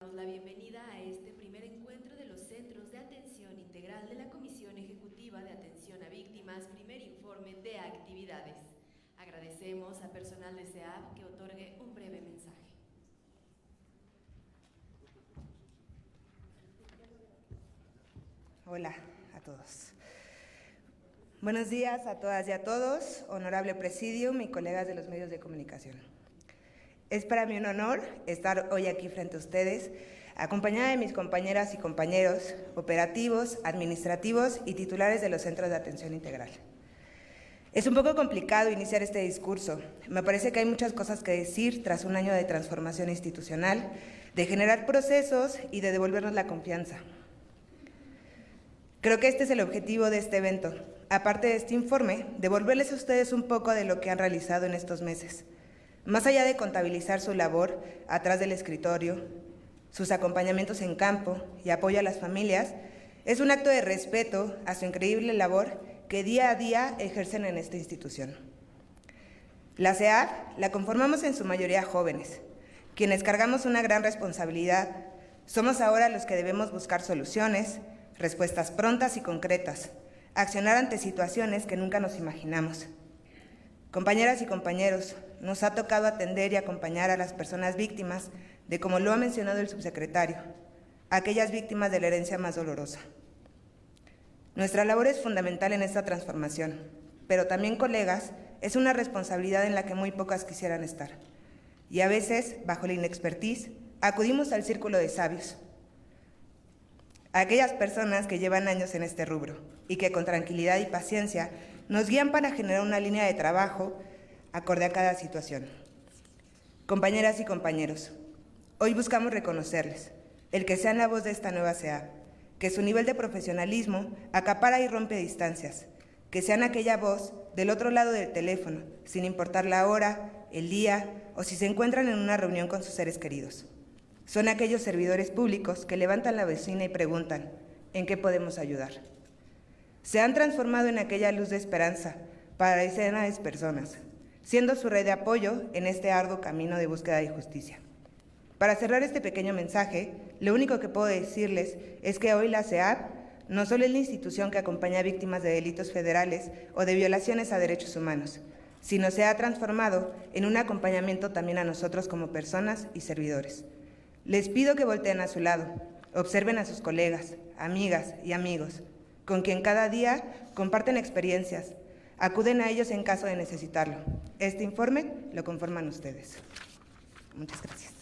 Damos la bienvenida a este primer encuentro de los Centros de Atención Integral de la Comisión Ejecutiva de Atención a Víctimas, primer informe de actividades. Agradecemos a personal de SEAP que otorgue un breve mensaje. Hola a todos. Buenos días a todas y a todos, honorable presidium y colegas de los medios de comunicación. Es para mí un honor estar hoy aquí frente a ustedes, acompañada de mis compañeras y compañeros operativos, administrativos y titulares de los Centros de Atención Integral. Es un poco complicado iniciar este discurso. Me parece que hay muchas cosas que decir tras un año de transformación institucional, de generar procesos y de devolvernos la confianza. Creo que este es el objetivo de este evento. Aparte de este informe, devolverles a ustedes un poco de lo que han realizado en estos meses. Más allá de contabilizar su labor atrás del escritorio, sus acompañamientos en campo y apoyo a las familias, es un acto de respeto a su increíble labor que día a día ejercen en esta institución. La SEAP la conformamos en su mayoría jóvenes, quienes cargamos una gran responsabilidad. Somos ahora los que debemos buscar soluciones, respuestas prontas y concretas, accionar ante situaciones que nunca nos imaginamos. Compañeras y compañeros, nos ha tocado atender y acompañar a las personas víctimas de, como lo ha mencionado el subsecretario, aquellas víctimas de la herencia más dolorosa. Nuestra labor es fundamental en esta transformación, pero también, colegas, es una responsabilidad en la que muy pocas quisieran estar. Y a veces, bajo la inexpertise, acudimos al círculo de sabios, a aquellas personas que llevan años en este rubro y que con tranquilidad y paciencia nos guían para generar una línea de trabajo acorde a cada situación. Compañeras y compañeros, hoy buscamos reconocerles el que sean la voz de esta nueva SEAP, que su nivel de profesionalismo acapara y rompe distancias, que sean aquella voz del otro lado del teléfono, sin importar la hora, el día o si se encuentran en una reunión con sus seres queridos. Son aquellos servidores públicos que levantan la bocina y preguntan, ¿en qué podemos ayudar? Se han transformado en aquella luz de esperanza para decenas de personas, siendo su red de apoyo en este arduo camino de búsqueda de justicia. Para cerrar este pequeño mensaje, lo único que puedo decirles es que hoy la SEAP no solo es la institución que acompaña a víctimas de delitos federales o de violaciones a derechos humanos, sino se ha transformado en un acompañamiento también a nosotros como personas y servidores. Les pido que volteen a su lado, observen a sus colegas, amigas y amigos, con quien cada día comparten experiencias, acuden a ellos en caso de necesitarlo. Este informe lo conforman ustedes. Muchas gracias.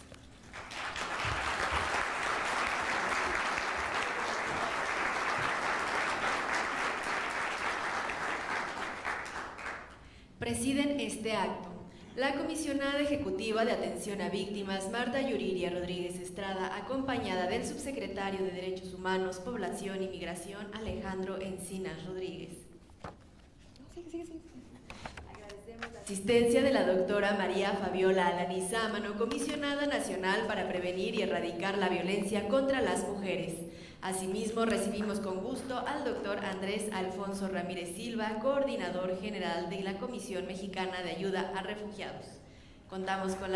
Presiden este acto la comisionada ejecutiva de Atención a Víctimas, Marta Yuriria Rodríguez Estrada, acompañada del subsecretario de Derechos Humanos, Población y Migración, Alejandro Encinas Rodríguez. Agradecemos la asistencia de la doctora María Fabiola Alanizámano, comisionada nacional para prevenir y erradicar la violencia contra las mujeres. Asimismo, recibimos con gusto al doctor Andrés Alfonso Ramírez Silva, coordinador general de la Comisión Mexicana de Ayuda a Refugiados. Contamos con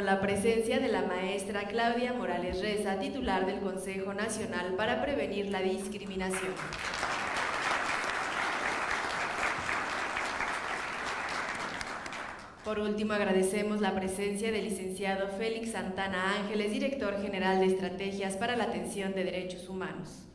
la presencia de la maestra Claudia Morales Reza, titular del Consejo Nacional para Prevenir la Discriminación. Por último, agradecemos la presencia del licenciado Félix Santana Ángeles, director general de Estrategias para la Atención de Derechos Humanos.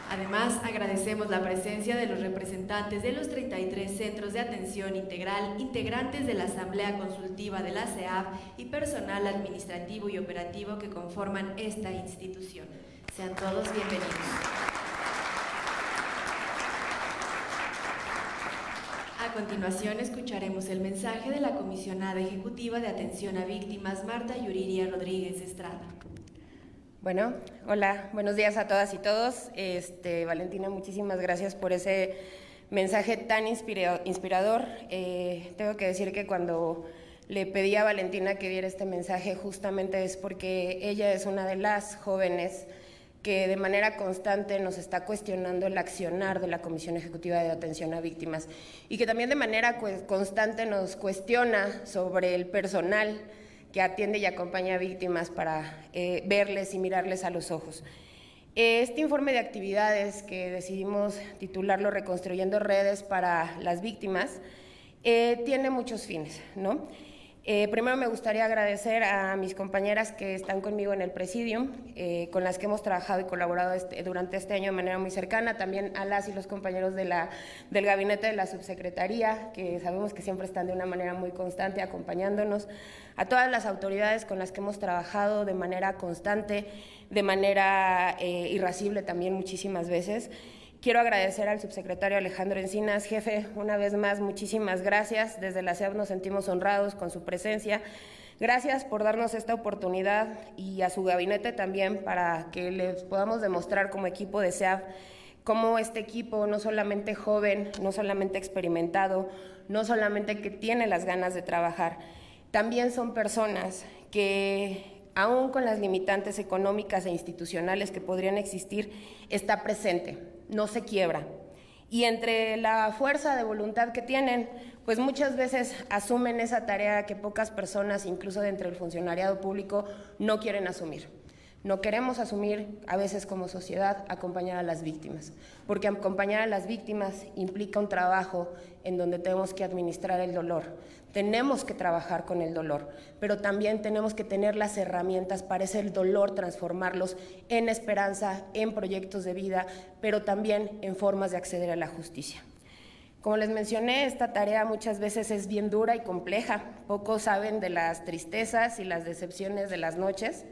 Además, agradecemos la presencia de los representantes de los 33 centros de atención integral, integrantes de la Asamblea Consultiva de la SEAP y personal administrativo y operativo que conforman esta institución. Sean todos bienvenidos. A continuación, escucharemos el mensaje de la comisionada ejecutiva de Atención a Víctimas, Marta Yuriria Rodríguez Estrada. Bueno, hola, buenos días a todas y todos. Valentina, muchísimas gracias por ese mensaje tan inspirador. Tengo que decir que cuando le pedí a Valentina que diera este mensaje justamente es porque ella es una de las jóvenes que de manera constante nos está cuestionando el accionar de la Comisión Ejecutiva de Atención a Víctimas y que también de manera constante nos cuestiona sobre el personal que atiende y acompaña a víctimas para verles y mirarles a los ojos. Este informe de actividades que decidimos titularlo Reconstruyendo Redes para las Víctimas tiene muchos fines, ¿no? Primero me gustaría agradecer a mis compañeras que están conmigo en el Presidium, con las que hemos trabajado y colaborado durante este año de manera muy cercana, también a las y los compañeros del gabinete de la subsecretaría, que sabemos que siempre están de una manera muy constante acompañándonos, a todas las autoridades con las que hemos trabajado de manera constante, de manera irascible también muchísimas veces. Quiero agradecer al subsecretario Alejandro Encinas. Jefe, una vez más, muchísimas gracias. Desde la SEAF nos sentimos honrados con su presencia. Gracias por darnos esta oportunidad y a su gabinete también para que les podamos demostrar como equipo de SEAF cómo este equipo, no solamente joven, no solamente experimentado, no solamente que tiene las ganas de trabajar, también son personas que, aún con las limitantes económicas e institucionales que podrían existir, está presente, no se quiebra. Y entre la fuerza de voluntad que tienen, pues muchas veces asumen esa tarea que pocas personas, incluso dentro del funcionariado público, no quieren asumir. No queremos asumir, a veces como sociedad, acompañar a las víctimas, porque acompañar a las víctimas implica un trabajo en donde tenemos que administrar el dolor, tenemos que trabajar con el dolor, pero también tenemos que tener las herramientas para ese dolor transformarlos en esperanza, en proyectos de vida, pero también en formas de acceder a la justicia. Como les mencioné, esta tarea muchas veces es bien dura y compleja, pocos saben de las tristezas y las decepciones de las noches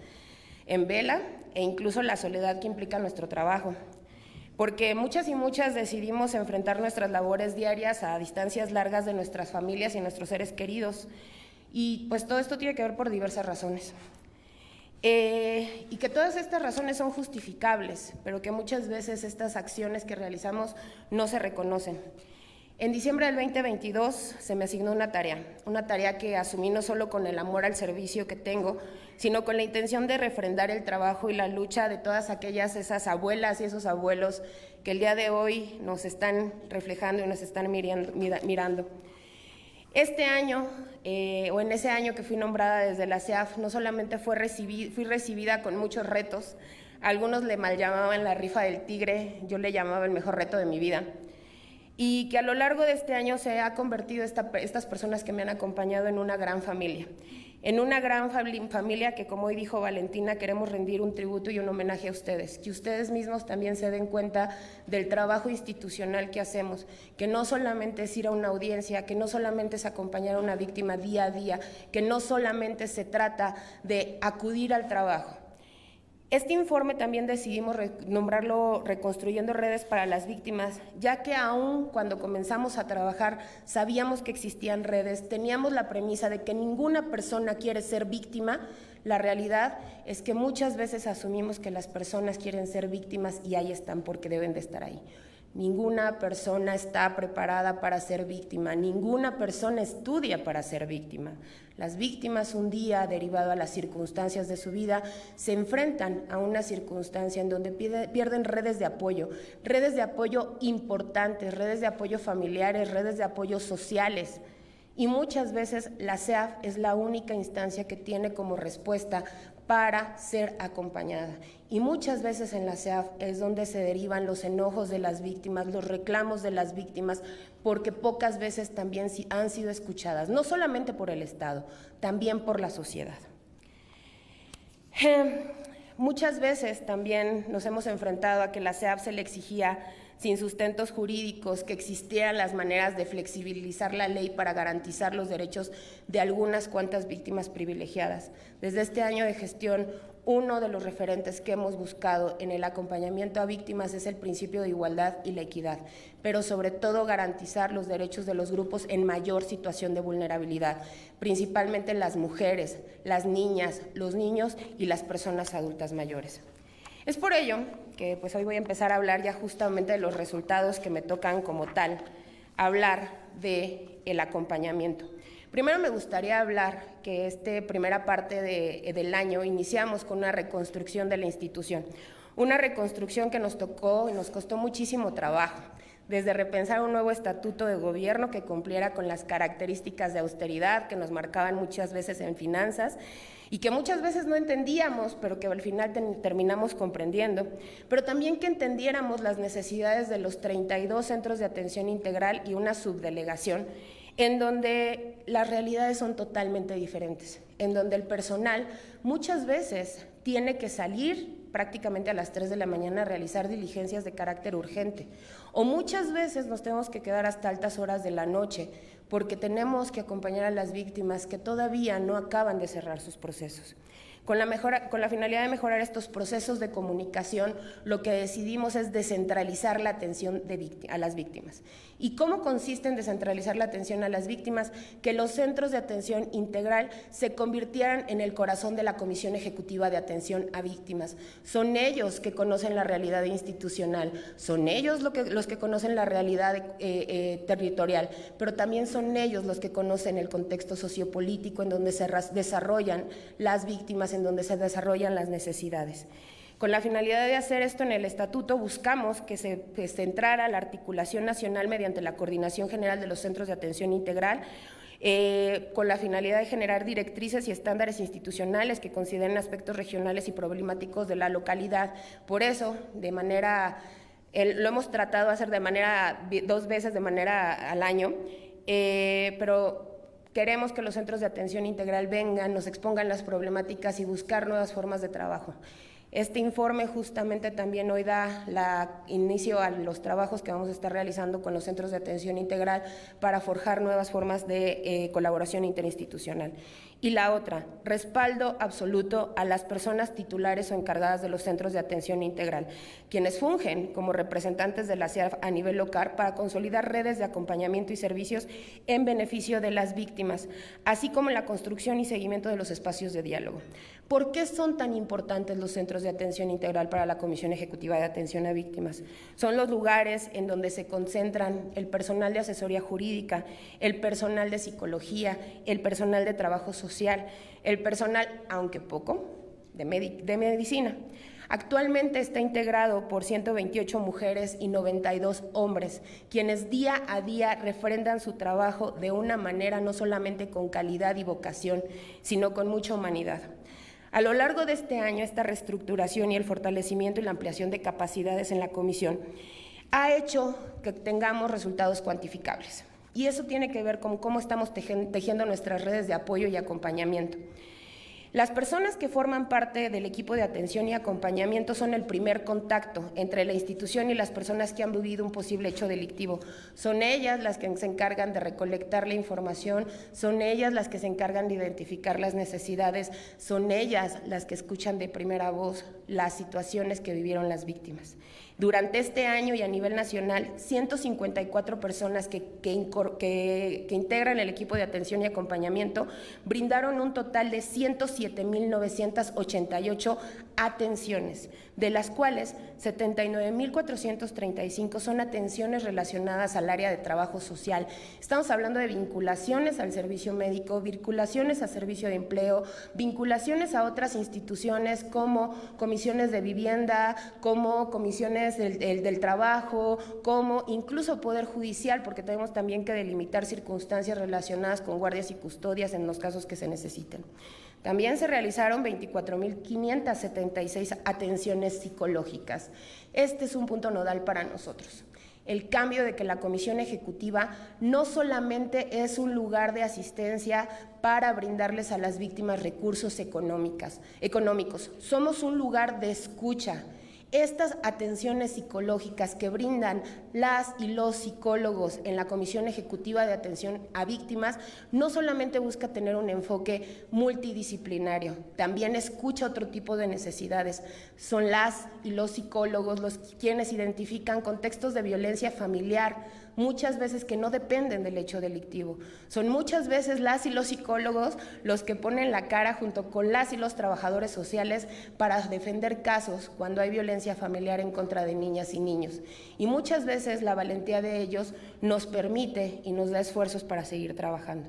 en vela e incluso la soledad que implica nuestro trabajo, porque muchas y muchas decidimos enfrentar nuestras labores diarias a distancias largas de nuestras familias y nuestros seres queridos, y pues todo esto tiene que ver por diversas razones, y que todas estas razones son justificables, pero que muchas veces estas acciones que realizamos no se reconocen. En diciembre del 2022 se me asignó una tarea que asumí no solo con el amor al servicio que tengo, sino con la intención de refrendar el trabajo y la lucha de todas esas abuelas y esos abuelos que el día de hoy nos están reflejando y nos están mirando. Este año, o en ese año que fui nombrada desde la SEAF, no solamente fui recibida con muchos retos, algunos le mal llamaban la rifa del tigre, yo le llamaba el mejor reto de mi vida, y que a lo largo de este año se ha convertido estas personas que me han acompañado en una gran familia. En una gran familia que, como hoy dijo Valentina, queremos rendir un tributo y un homenaje a ustedes, que ustedes mismos también se den cuenta del trabajo institucional que hacemos, que no solamente es ir a una audiencia, que no solamente es acompañar a una víctima día a día, que no solamente se trata de acudir al trabajo. Este informe también decidimos nombrarlo Reconstruyendo Redes para las Víctimas, ya que aún cuando comenzamos a trabajar sabíamos que existían redes, teníamos la premisa de que ninguna persona quiere ser víctima. La realidad es que muchas veces asumimos que las personas quieren ser víctimas y ahí están porque deben de estar ahí. Ninguna persona está preparada para ser víctima, ninguna persona estudia para ser víctima. Las víctimas un día, derivado a las circunstancias de su vida, se enfrentan a una circunstancia en donde pierden redes de apoyo importantes, redes de apoyo familiares, redes de apoyo sociales. Y muchas veces la SEAF es la única instancia que tiene como respuesta para ser acompañada. Y muchas veces en la SEAF es donde se derivan los enojos de las víctimas, los reclamos de las víctimas, porque pocas veces también han sido escuchadas, no solamente por el Estado, también por la sociedad. Muchas veces también nos hemos enfrentado a que la SEAF se le exigía sin sustentos jurídicos, que existieran las maneras de flexibilizar la ley para garantizar los derechos de algunas cuantas víctimas privilegiadas. Desde este año de gestión, uno de los referentes que hemos buscado en el acompañamiento a víctimas es el principio de igualdad y la equidad, pero sobre todo garantizar los derechos de los grupos en mayor situación de vulnerabilidad, principalmente las mujeres, las niñas, los niños y las personas adultas mayores. Es por ello que pues hoy voy a empezar a hablar ya justamente de los resultados que me tocan como tal, hablar del acompañamiento. Primero me gustaría hablar que esta primera parte del año iniciamos con una reconstrucción de la institución, Una reconstrucción que nos tocó y nos costó muchísimo trabajo, desde repensar un nuevo estatuto de gobierno que cumpliera con las características de austeridad que nos marcaban muchas veces en finanzas y que muchas veces no entendíamos, pero que al final terminamos comprendiendo, pero también que entendiéramos las necesidades de los 32 centros de atención integral y una subdelegación, en donde las realidades son totalmente diferentes, en donde el personal muchas veces tiene que salir prácticamente a las 3 de la mañana a realizar diligencias de carácter urgente, o muchas veces nos tenemos que quedar hasta altas horas de la noche porque tenemos que acompañar a las víctimas que todavía no acaban de cerrar sus procesos. Con la finalidad de mejorar estos procesos de comunicación, lo que decidimos es descentralizar la atención a las víctimas. ¿Y cómo consiste en descentralizar la atención a las víctimas? Que los centros de atención integral se convirtieran en el corazón de la Comisión Ejecutiva de Atención a Víctimas. Son ellos que conocen la realidad institucional, son ellos los que conocen la realidad territorial, pero también son ellos los que conocen el contexto sociopolítico en donde se desarrollan las víctimas, en donde se desarrollan las necesidades. Con la finalidad de hacer esto en el estatuto, buscamos que se centrara la articulación nacional mediante la Coordinación General de los Centros de Atención Integral, con la finalidad de generar directrices y estándares institucionales que consideren aspectos regionales y problemáticos de la localidad. Por eso, lo hemos tratado de hacer de manera 2 veces al año, pero queremos que los centros de atención integral vengan, nos expongan las problemáticas y buscar nuevas formas de trabajo. Este informe justamente también hoy da inicio a los trabajos que vamos a estar realizando con los centros de atención integral para forjar nuevas formas de colaboración interinstitucional. Y la otra, respaldo absoluto a las personas titulares o encargadas de los centros de atención integral, quienes fungen como representantes de la CEAF a nivel local para consolidar redes de acompañamiento y servicios en beneficio de las víctimas, así como la construcción y seguimiento de los espacios de diálogo. ¿Por qué son tan importantes los centros de atención integral para la Comisión Ejecutiva de Atención a Víctimas? Son los lugares en donde se concentran el personal de asesoría jurídica, el personal de psicología, el personal de trabajo social, el personal, aunque poco, de medicina. Actualmente está integrado por 128 mujeres y 92 hombres, quienes día a día refrendan su trabajo de una manera no solamente con calidad y vocación, sino con mucha humanidad. A lo largo de este año, esta reestructuración y el fortalecimiento y la ampliación de capacidades en la comisión ha hecho que tengamos resultados cuantificables. Y eso tiene que ver con cómo estamos tejiendo nuestras redes de apoyo y acompañamiento. Las personas que forman parte del equipo de atención y acompañamiento son el primer contacto entre la institución y las personas que han vivido un posible hecho delictivo. Son ellas las que se encargan de recolectar la información, son ellas las que se encargan de identificar las necesidades, son ellas las que escuchan de primera voz las situaciones que vivieron las víctimas. Durante este año y a nivel nacional, 154 personas que integran el equipo de atención y acompañamiento brindaron un total de 107.988 atenciones, de las cuales 79.435 son atenciones relacionadas al área de trabajo social. Estamos hablando de vinculaciones al servicio médico, vinculaciones al servicio de empleo, vinculaciones a otras instituciones como comisiones de vivienda, como comisiones del trabajo, como incluso Poder Judicial, porque tenemos también que delimitar circunstancias relacionadas con guardias y custodias en los casos que se necesiten. También se realizaron 24.576 atenciones psicológicas. Este es un punto nodal para nosotros. El cambio de que la Comisión Ejecutiva no solamente es un lugar de asistencia para brindarles a las víctimas recursos económicos, somos un lugar de escucha. Estas atenciones psicológicas que brindan las y los psicólogos en la Comisión Ejecutiva de Atención a Víctimas no solamente busca tener un enfoque multidisciplinario, también escucha otro tipo de necesidades. Son las y los psicólogos quienes identifican contextos de violencia familiar, muchas veces que no dependen del hecho delictivo. Son muchas veces las y los psicólogos los que ponen la cara junto con las y los trabajadores sociales para defender casos cuando hay violencia familiar en contra de niñas y niños. Y muchas veces la valentía de ellos nos permite y nos da esfuerzos para seguir trabajando.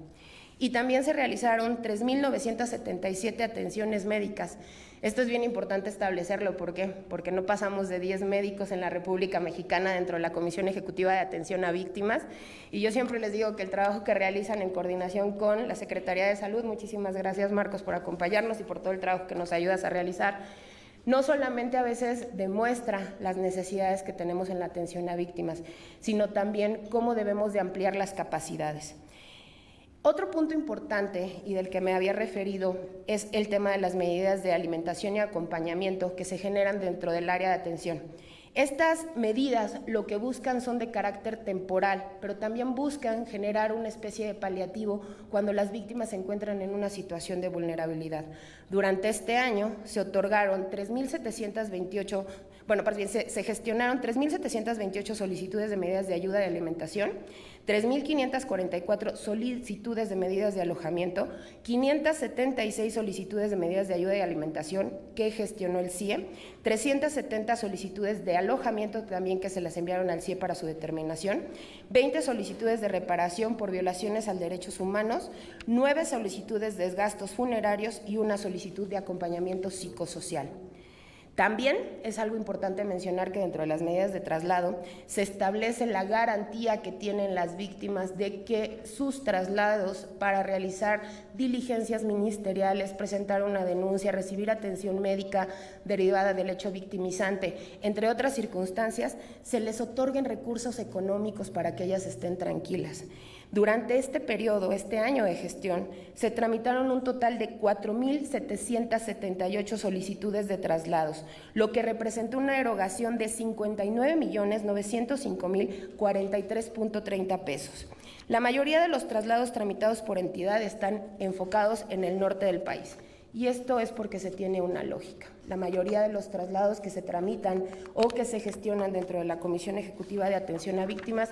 Y también se realizaron 3.977 atenciones médicas. Esto es bien importante establecerlo, ¿por qué? Porque no pasamos de 10 médicos en la República Mexicana dentro de la Comisión Ejecutiva de Atención a Víctimas, y yo siempre les digo que el trabajo que realizan en coordinación con la Secretaría de Salud, muchísimas gracias Marcos por acompañarnos y por todo el trabajo que nos ayudas a realizar, no solamente a veces demuestra las necesidades que tenemos en la atención a víctimas, sino también cómo debemos de ampliar las capacidades. Otro punto importante y del que me había referido es el tema de las medidas de alimentación y acompañamiento que se generan dentro del área de atención. Estas medidas lo que buscan son de carácter temporal, pero también buscan generar una especie de paliativo cuando las víctimas se encuentran en una situación de vulnerabilidad. Durante este año se otorgaron 3.728, se gestionaron 3.728 solicitudes de medidas de ayuda de alimentación, 3.544 solicitudes de medidas de alojamiento, 576 solicitudes de medidas de ayuda y alimentación que gestionó el CIE, 370 solicitudes de alojamiento también que se las enviaron al CIE para su determinación, 20 solicitudes de reparación por violaciones a derechos humanos, 9 solicitudes de gastos funerarios y una solicitud de acompañamiento psicosocial. También es algo importante mencionar que dentro de las medidas de traslado se establece la garantía que tienen las víctimas de que sus traslados para realizar diligencias ministeriales, presentar una denuncia, recibir atención médica derivada del hecho victimizante, entre otras circunstancias, se les otorguen recursos económicos para que ellas estén tranquilas. Durante este periodo, este año de gestión, se tramitaron un total de 4.778 solicitudes de traslados, lo que representó una erogación de 59.905.043.30 pesos. La mayoría de los traslados tramitados por entidad están enfocados en el norte del país. Y esto es porque se tiene una lógica. La mayoría de los traslados que se tramitan o que se gestionan dentro de la Comisión Ejecutiva de Atención a Víctimas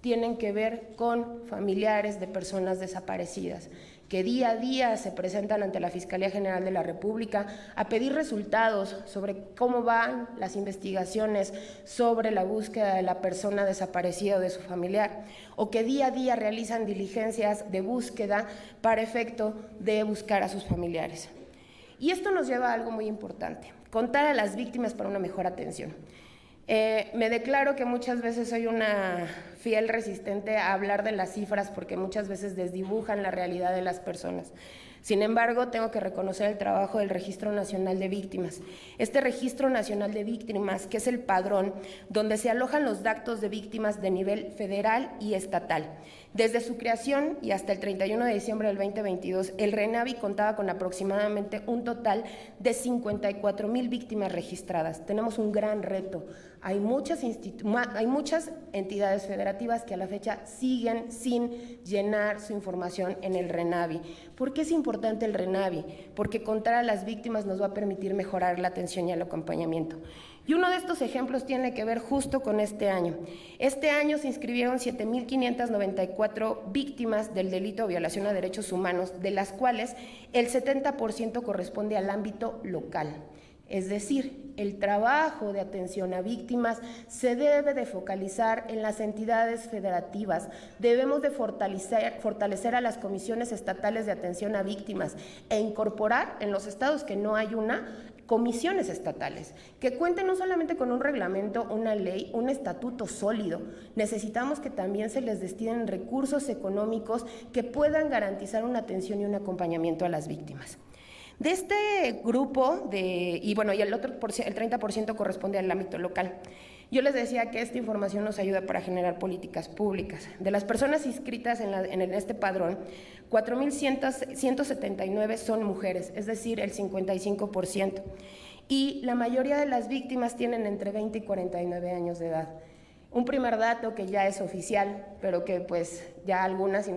tienen que ver con familiares de personas desaparecidas, que día a día se presentan ante la Fiscalía General de la República a pedir resultados sobre cómo van las investigaciones sobre la búsqueda de la persona desaparecida o de su familiar, o que día a día realizan diligencias de búsqueda para efecto de buscar a sus familiares. Y esto nos lleva a algo muy importante, contar a las víctimas para una mejor atención. Me declaro que muchas veces soy una fiel resistente a hablar de las cifras porque muchas veces desdibujan la realidad de las personas. Sin embargo, tengo que reconocer el trabajo del Registro Nacional de Víctimas. Este Registro Nacional de Víctimas, que es el padrón donde se alojan los datos de víctimas de nivel federal y estatal. Desde su creación y hasta el 31 de diciembre del 2022, el RENAVI contaba con aproximadamente un total de 54,000 víctimas registradas. Tenemos un gran reto. Hay muchas entidades federativas que a la fecha siguen sin llenar su información en el RENAVI. ¿Por qué es importante el RENAVI? Porque contar a las víctimas nos va a permitir mejorar la atención y el acompañamiento. Y uno de estos ejemplos tiene que ver justo con este año. Este año se inscribieron 7.594 víctimas del delito de violación a derechos humanos, de las cuales el 70% corresponde al ámbito local. Es decir, el trabajo de atención a víctimas se debe de focalizar en las entidades federativas. Debemos de fortalecer a las comisiones estatales de atención a víctimas e incorporar en los estados que no hay comisiones estatales, que cuenten no solamente con un reglamento, una ley, un estatuto sólido. Necesitamos que también se les destinen recursos económicos que puedan garantizar una atención y un acompañamiento a las víctimas. De este grupo, y el 30% corresponde al ámbito local. Yo les decía que esta información nos ayuda para generar políticas públicas. De las personas inscritas en este padrón, 4.179 son mujeres, es decir, el 55%. Y la mayoría de las víctimas tienen entre 20 y 49 años de edad. Un primer dato que ya es oficial, pero que pues ya algunas y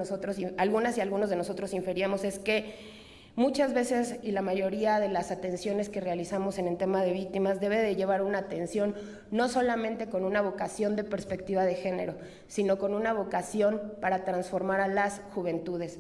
algunos de nosotros inferíamos es que muchas veces y la mayoría de las atenciones que realizamos en el tema de víctimas debe de llevar una atención no solamente con una vocación de perspectiva de género, sino con una vocación para transformar a las juventudes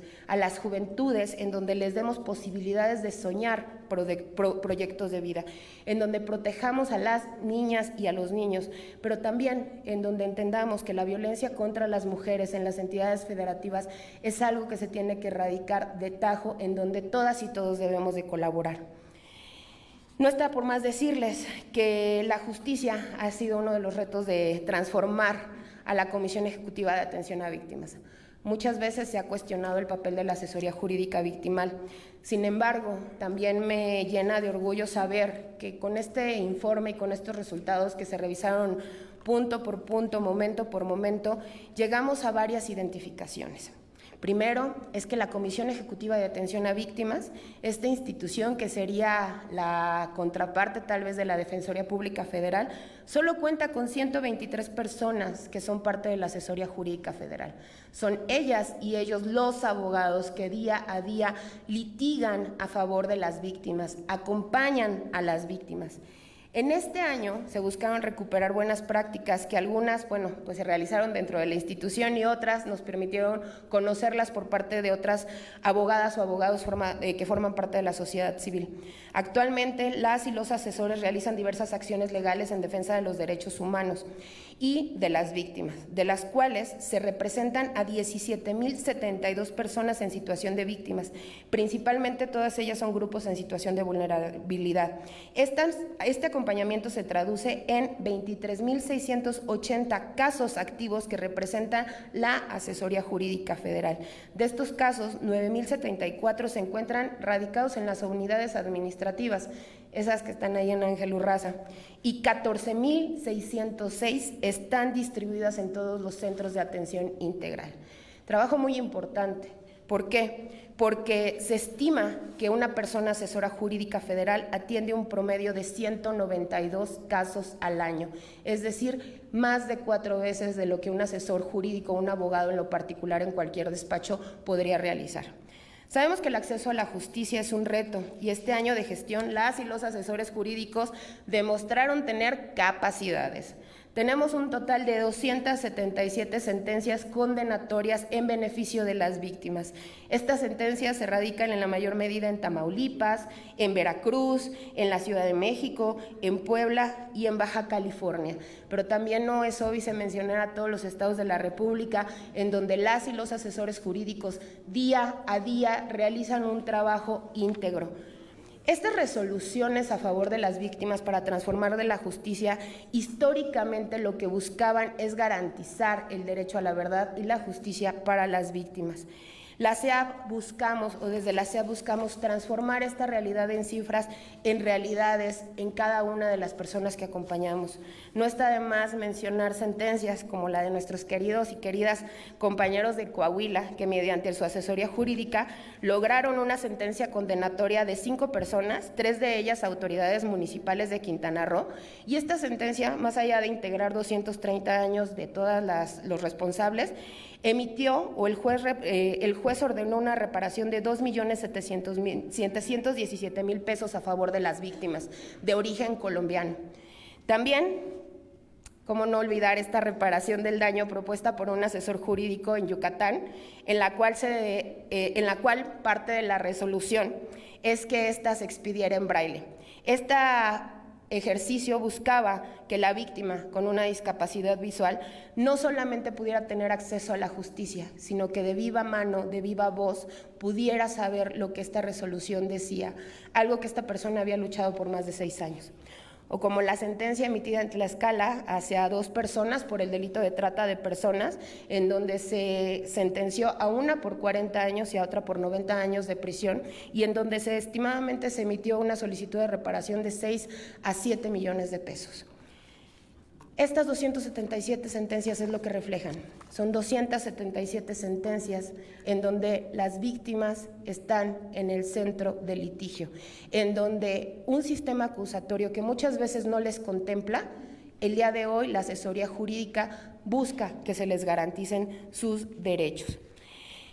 en donde les demos posibilidades de soñar proyectos de vida, en donde protejamos a las niñas y a los niños, pero también en donde entendamos que la violencia contra las mujeres en las entidades federativas es algo que se tiene que erradicar de tajo, en donde todas y todos debemos de colaborar. No está por más decirles que la justicia ha sido uno de los retos de transformar a la Comisión Ejecutiva de Atención a Víctimas. Muchas veces se ha cuestionado el papel de la asesoría jurídica victimal. Sin embargo, también me llena de orgullo saber que con este informe y con estos resultados que se revisaron punto por punto, momento por momento, llegamos a varias identificaciones. Primero, es que la Comisión Ejecutiva de Atención a Víctimas, esta institución que sería la contraparte tal vez de la Defensoría Pública Federal, solo cuenta con 123 personas que son parte de la Asesoría Jurídica Federal. Son ellas y ellos los abogados que día a día litigan a favor de las víctimas, acompañan a las víctimas. En este año se buscaron recuperar buenas prácticas que algunas, pues se realizaron dentro de la institución y otras nos permitieron conocerlas por parte de otras abogadas o abogados que forman parte de la sociedad civil. Actualmente, las y los asesores realizan diversas acciones legales en defensa de los derechos humanos y de las víctimas, de las cuales se representan a 17,072 personas en situación de víctimas. Principalmente todas ellas son grupos en situación de vulnerabilidad. Este acompañamiento se traduce en 23,680 casos activos que representan la Asesoría Jurídica Federal. De estos casos, 9,074 se encuentran radicados en las unidades administrativas, esas que están ahí en Ángel Urraza, y 14,606 están distribuidas en todos los centros de atención integral. Trabajo muy importante. ¿Por qué? Porque se estima que una persona asesora jurídica federal atiende un promedio de 192 casos al año, es decir, más de 4 veces de lo que un asesor jurídico o un abogado en lo particular en cualquier despacho podría realizar. Sabemos que el acceso a la justicia es un reto y este año de gestión las y los asesores jurídicos demostraron tener capacidades. Tenemos un total de 277 sentencias condenatorias en beneficio de las víctimas. Estas sentencias se radican en la mayor medida en Tamaulipas, en Veracruz, en la Ciudad de México, en Puebla y en Baja California. Pero también no es obvio mencionar a todos los estados de la República en donde las y los asesores jurídicos día a día realizan un trabajo íntegro. Estas resoluciones a favor de las víctimas para transformar de la justicia, históricamente lo que buscaban es garantizar el derecho a la verdad y la justicia para las víctimas. Desde la SEAP buscamos transformar esta realidad en cifras, en realidades, en cada una de las personas que acompañamos. No está de más mencionar sentencias como la de nuestros queridos y queridas compañeros de Coahuila, que mediante su asesoría jurídica lograron una sentencia condenatoria de 5 personas, 3 de ellas autoridades municipales de Quintana Roo, y esta sentencia, más allá de integrar 230 años de todos los responsables, emitió o el juez ordenó una reparación de 2,717,000 pesos a favor de las víctimas de origen colombiano. También, cómo no olvidar esta reparación del daño propuesta por un asesor jurídico en Yucatán, en la cual parte de la resolución es que ésta se expidiera en braille. Este ejercicio buscaba que la víctima con una discapacidad visual no solamente pudiera tener acceso a la justicia, sino que de viva mano, de viva voz, pudiera saber lo que esta resolución decía, algo que esta persona había luchado por más de 6 años. O como la sentencia emitida en Tlaxcala hacia 2 personas por el delito de trata de personas, en donde se sentenció a una por 40 años y a otra por 90 años de prisión, y en donde estimadamente se emitió una solicitud de reparación de 6 a 7 millones de pesos. Estas 277 sentencias es lo que reflejan. Son 277 sentencias en donde las víctimas están en el centro del litigio, en donde un sistema acusatorio que muchas veces no les contempla, el día de hoy la asesoría jurídica busca que se les garanticen sus derechos.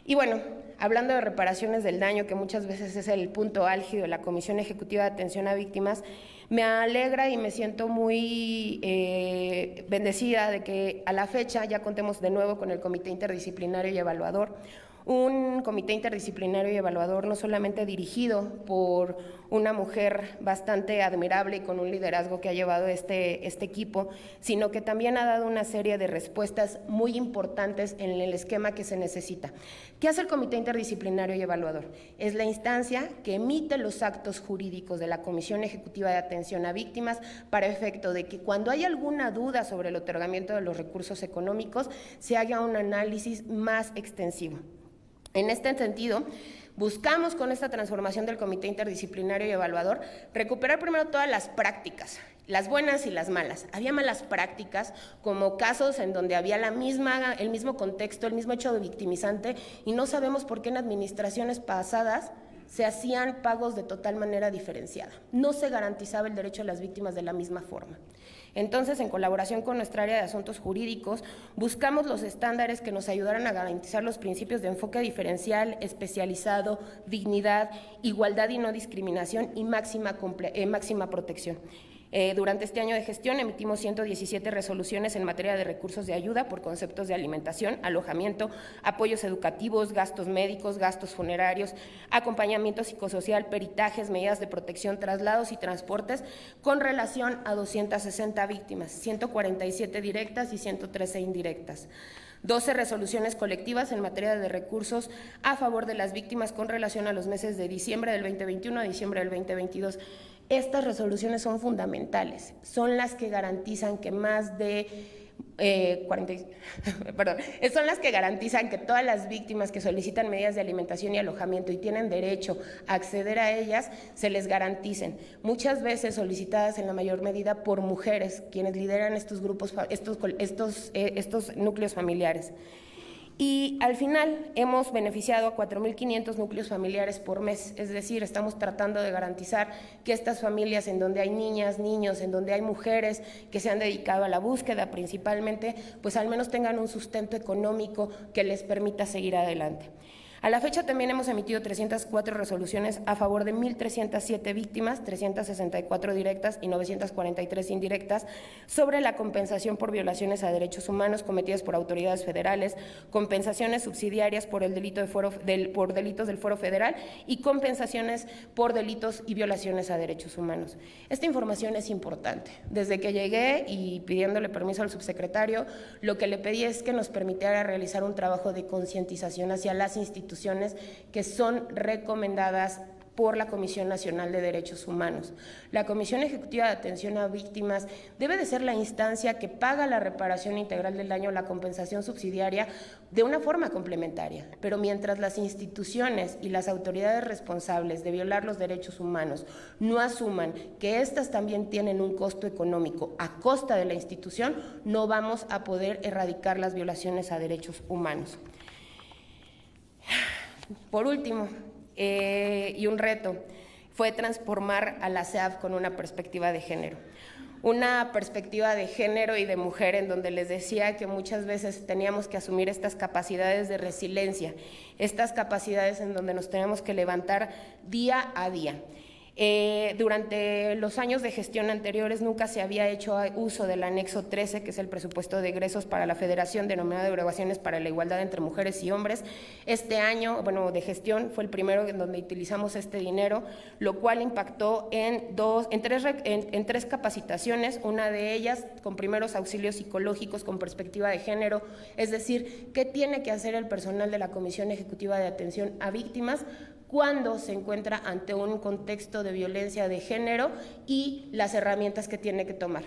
Y bueno, hablando de reparaciones del daño, que muchas veces es el punto álgido de la Comisión Ejecutiva de Atención a Víctimas, me alegra y me siento muy bendecida de que a la fecha ya contemos de nuevo con el Comité Interdisciplinario y Evaluador, un comité interdisciplinario y evaluador no solamente dirigido por una mujer bastante admirable y con un liderazgo que ha llevado este equipo, sino que también ha dado una serie de respuestas muy importantes en el esquema que se necesita. ¿Qué hace el comité interdisciplinario y evaluador? Es la instancia que emite los actos jurídicos de la Comisión Ejecutiva de Atención a Víctimas para efecto de que cuando hay alguna duda sobre el otorgamiento de los recursos económicos se haga un análisis más extensivo. En este sentido, buscamos con esta transformación del Comité Interdisciplinario y Evaluador recuperar primero todas las prácticas, las buenas y las malas. Había malas prácticas, como casos en donde había el mismo contexto, el mismo hecho de victimizante, y no sabemos por qué en administraciones pasadas se hacían pagos de total manera diferenciada. No se garantizaba el derecho de las víctimas de la misma forma. Entonces, en colaboración con nuestra área de asuntos jurídicos, buscamos los estándares que nos ayudaran a garantizar los principios de enfoque diferencial, especializado, dignidad, igualdad y no discriminación y máxima protección. Durante este año de gestión emitimos 117 resoluciones en materia de recursos de ayuda por conceptos de alimentación, alojamiento, apoyos educativos, gastos médicos, gastos funerarios, acompañamiento psicosocial, peritajes, medidas de protección, traslados y transportes con relación a 260 víctimas, 147 directas y 113 indirectas. 12 resoluciones colectivas en materia de recursos a favor de las víctimas con relación a los meses de diciembre del 2021 a diciembre del 2022. Estas resoluciones son fundamentales, son las que garantizan que son las que garantizan que todas las víctimas que solicitan medidas de alimentación y alojamiento y tienen derecho a acceder a ellas, se les garanticen. Muchas veces solicitadas en la mayor medida por mujeres, quienes lideran estos grupos, estos núcleos familiares. Y al final hemos beneficiado a 4.500 núcleos familiares por mes, es decir, estamos tratando de garantizar que estas familias en donde hay niñas, niños, en donde hay mujeres que se han dedicado a la búsqueda principalmente, pues al menos tengan un sustento económico que les permita seguir adelante. A la fecha también hemos emitido 304 resoluciones a favor de 1.307 víctimas, 364 directas y 943 indirectas sobre la compensación por violaciones a derechos humanos cometidas por autoridades federales, compensaciones subsidiarias por delitos del Fuero Federal y compensaciones por delitos y violaciones a derechos humanos. Esta información es importante. Desde que llegué y pidiéndole permiso al subsecretario, lo que le pedí es que nos permitiera realizar un trabajo de concientización hacia las instituciones que son recomendadas por la Comisión Nacional de Derechos Humanos. La Comisión Ejecutiva de Atención a Víctimas debe de ser la instancia que paga la reparación integral del daño o la compensación subsidiaria de una forma complementaria, pero mientras las instituciones y las autoridades responsables de violar los derechos humanos no asuman que éstas también tienen un costo económico a costa de la institución, no vamos a poder erradicar las violaciones a derechos humanos. Por último, y un reto, fue transformar a la CEAF con una perspectiva de género. Una perspectiva de género y de mujer en donde les decía que muchas veces teníamos que asumir estas capacidades de resiliencia, estas capacidades en donde nos tenemos que levantar día a día. Durante los años de gestión anteriores nunca se había hecho uso del anexo 13, que es el presupuesto de egresos para la Federación, denominado Erogaciones para la Igualdad entre Mujeres y Hombres. Este año, de gestión, fue el primero en donde utilizamos este dinero, lo cual impactó en tres capacitaciones, una de ellas con primeros auxilios psicológicos con perspectiva de género, es decir, qué tiene que hacer el personal de la Comisión Ejecutiva de Atención a Víctimas cuando se encuentra ante un contexto de violencia de género y las herramientas que tiene que tomar.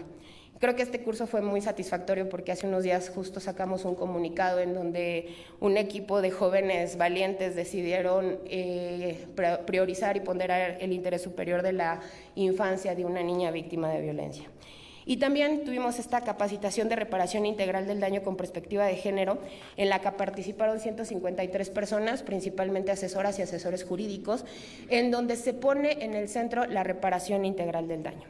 Creo que este curso fue muy satisfactorio porque hace unos días justo sacamos un comunicado en donde un equipo de jóvenes valientes decidieron priorizar y ponderar el interés superior de la infancia de una niña víctima de violencia. Y también tuvimos esta capacitación de reparación integral del daño con perspectiva de género, en la que participaron 153 personas, principalmente asesoras y asesores jurídicos, en donde se pone en el centro la reparación integral del daño.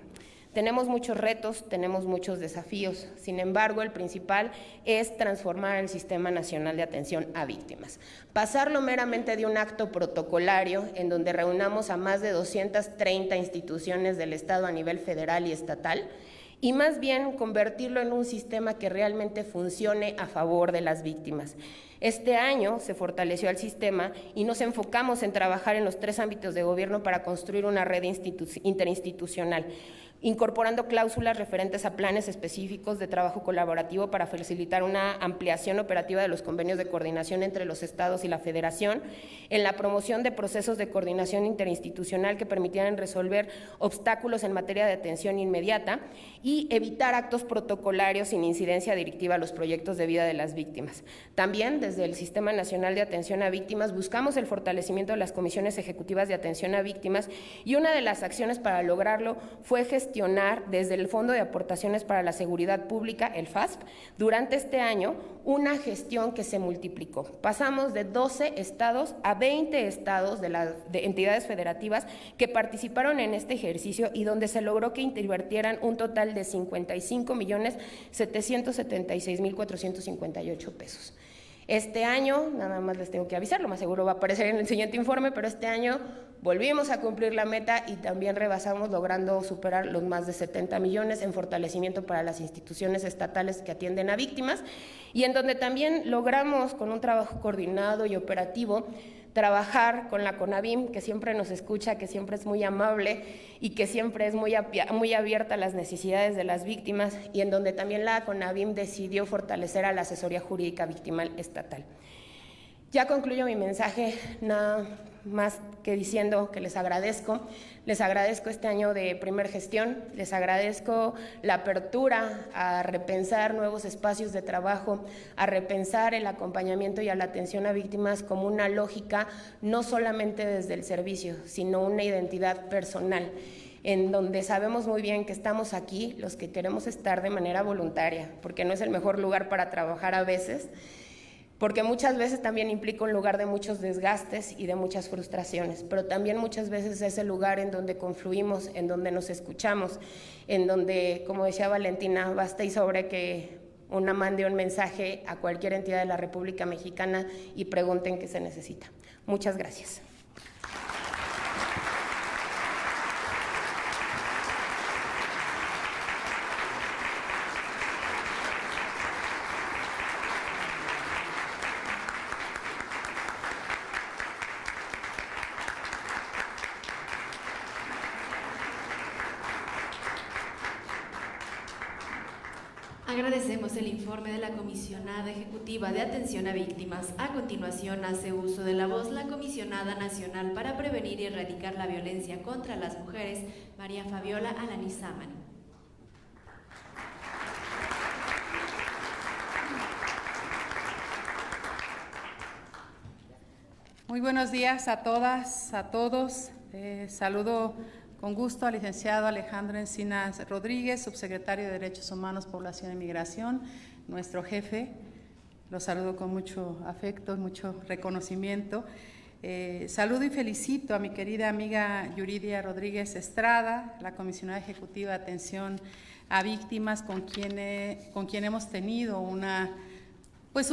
Tenemos muchos retos, tenemos muchos desafíos, sin embargo, el principal es transformar el Sistema Nacional de Atención a Víctimas. Pasarlo meramente de un acto protocolario en donde reunamos a más de 230 instituciones del Estado a nivel federal y estatal, y más bien convertirlo en un sistema que realmente funcione a favor de las víctimas. Este año se fortaleció el sistema y nos enfocamos en trabajar en los 3 ámbitos de gobierno para construir una red interinstitucional, incorporando cláusulas referentes a planes específicos de trabajo colaborativo para facilitar una ampliación operativa de los convenios de coordinación entre los estados y la federación, en la promoción de procesos de coordinación interinstitucional que permitieran resolver obstáculos en materia de atención inmediata y evitar actos protocolarios sin incidencia directiva a los proyectos de vida de las víctimas. También, desde el Sistema Nacional de Atención a Víctimas, buscamos el fortalecimiento de las comisiones ejecutivas de atención a víctimas, y una de las acciones para lograrlo fue gestionar desde el Fondo de Aportaciones para la Seguridad Pública, el FASP, durante este año una gestión que se multiplicó. Pasamos de 12 estados a 20 estados de entidades federativas que participaron en este ejercicio y donde se logró que invirtieran un total de 55.776.458 pesos. Este año, nada más les tengo que avisar, lo más seguro va a aparecer en el siguiente informe, pero este año volvimos a cumplir la meta y también rebasamos, logrando superar los más de 70 millones en fortalecimiento para las instituciones estatales que atienden a víctimas, y en donde también logramos, con un trabajo coordinado y operativo, trabajar con la CONAVIM, que siempre nos escucha, que siempre es muy amable y que siempre es muy abierta a las necesidades de las víctimas, y en donde también la CONAVIM decidió fortalecer a la asesoría jurídica victimal estatal. Ya concluyo mi mensaje, nada más que diciendo que les agradezco este año de primer gestión, les agradezco la apertura a repensar nuevos espacios de trabajo, a repensar el acompañamiento y a la atención a víctimas como una lógica no solamente desde el servicio, sino una identidad personal, en donde sabemos muy bien que estamos aquí los que queremos estar de manera voluntaria, porque no es el mejor lugar para trabajar a veces, porque muchas veces también implica un lugar de muchos desgastes y de muchas frustraciones, pero también muchas veces es el lugar en donde confluimos, en donde nos escuchamos, en donde, como decía Valentina, basta y sobre que una mande un mensaje a cualquier entidad de la República Mexicana y pregunten qué se necesita. Muchas gracias. Agradecemos el informe de la Comisionada Ejecutiva de Atención a Víctimas. A continuación, hace uso de la voz la Comisionada Nacional para Prevenir y Erradicar la Violencia contra las Mujeres, María Fabiola Alanizámano. Muy buenos días a todas, a todos. Saludo con gusto al licenciado Alejandro Encinas Rodríguez, subsecretario de Derechos Humanos, Población y Migración, nuestro jefe. Lo saludo con mucho afecto, mucho reconocimiento. Saludo y felicito a mi querida amiga Yuridia Rodríguez Estrada, la comisionada ejecutiva de atención a víctimas, con quien hemos tenido un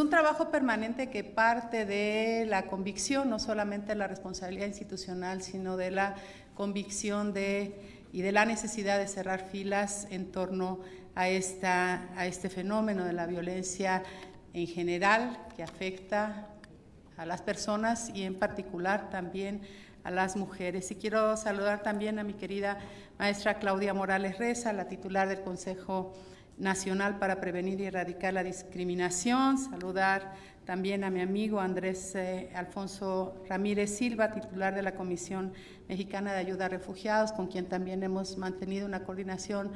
trabajo permanente que parte de la convicción, no solamente de la responsabilidad institucional, sino de la convicción y de la necesidad de cerrar filas en torno a este fenómeno de la violencia en general, que afecta a las personas y en particular también a las mujeres. Y quiero saludar también a mi querida maestra Claudia Morales Reza, la titular del Consejo Nacional para Prevenir y Erradicar la Discriminación, saludar también a mi amigo Andrés Alfonso Ramírez Silva, titular de la Comisión Mexicana de Ayuda a Refugiados, con quien también hemos mantenido una coordinación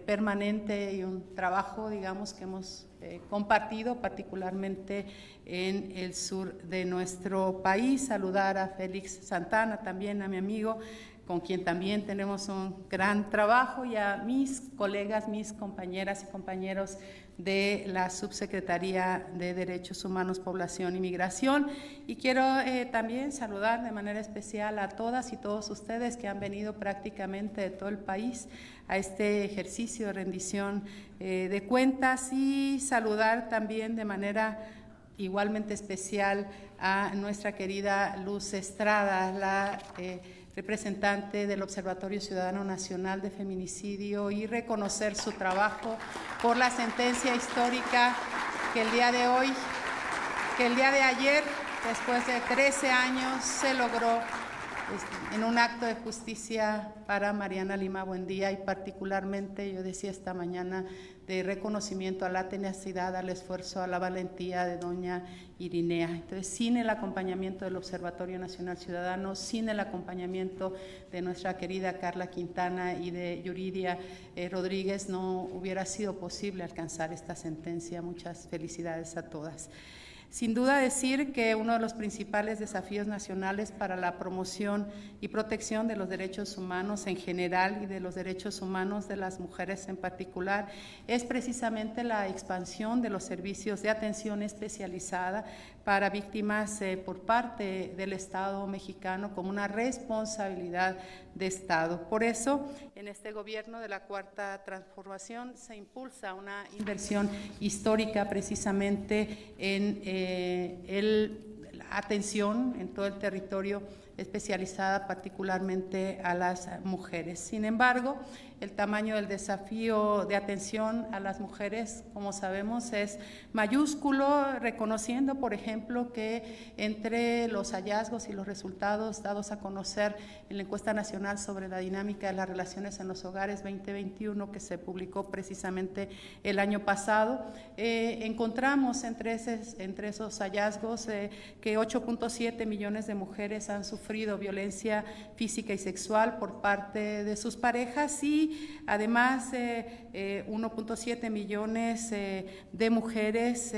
permanente y un trabajo, digamos, que hemos compartido, particularmente en el sur de nuestro país. Saludar a Félix Santana, también a mi amigo, con quien también tenemos un gran trabajo, y a mis colegas, mis compañeras y compañeros de la Subsecretaría de Derechos Humanos, Población y Migración. Y quiero también saludar de manera especial a todas y todos ustedes que han venido prácticamente de todo el país a este ejercicio de rendición de cuentas, y saludar también de manera igualmente especial a nuestra querida Luz Estrada, la representante del Observatorio Ciudadano Nacional de Feminicidio y reconocer su trabajo por la sentencia histórica que el día de ayer, después de 13 años, se logró en un acto de justicia para Mariana Lima Buendía, y particularmente, yo decía esta mañana, de reconocimiento a la tenacidad, al esfuerzo, a la valentía de doña Irinea. Entonces, sin el acompañamiento del Observatorio Nacional Ciudadano, sin el acompañamiento de nuestra querida Carla Quintana y de Yuridia Rodríguez, no hubiera sido posible alcanzar esta sentencia. Muchas felicidades a todas. Sin duda decir que uno de los principales desafíos nacionales para la promoción y protección de los derechos humanos en general y de los derechos humanos de las mujeres en particular es precisamente la expansión de los servicios de atención especializada para víctimas por parte del Estado mexicano como una responsabilidad de Estado. Por eso, en este gobierno de la Cuarta Transformación se impulsa una inversión histórica precisamente en la atención en todo el territorio especializada particularmente a las mujeres. Sin embargo, el tamaño del desafío de atención a las mujeres, como sabemos, es mayúsculo, reconociendo, por ejemplo, que entre los hallazgos y los resultados dados a conocer en la encuesta nacional sobre la dinámica de las relaciones en los hogares 2021, que se publicó precisamente el año pasado, encontramos entre esos hallazgos que 8.7 millones de mujeres han sufrido violencia física y sexual por parte de sus parejas, y además 1.7 millones de mujeres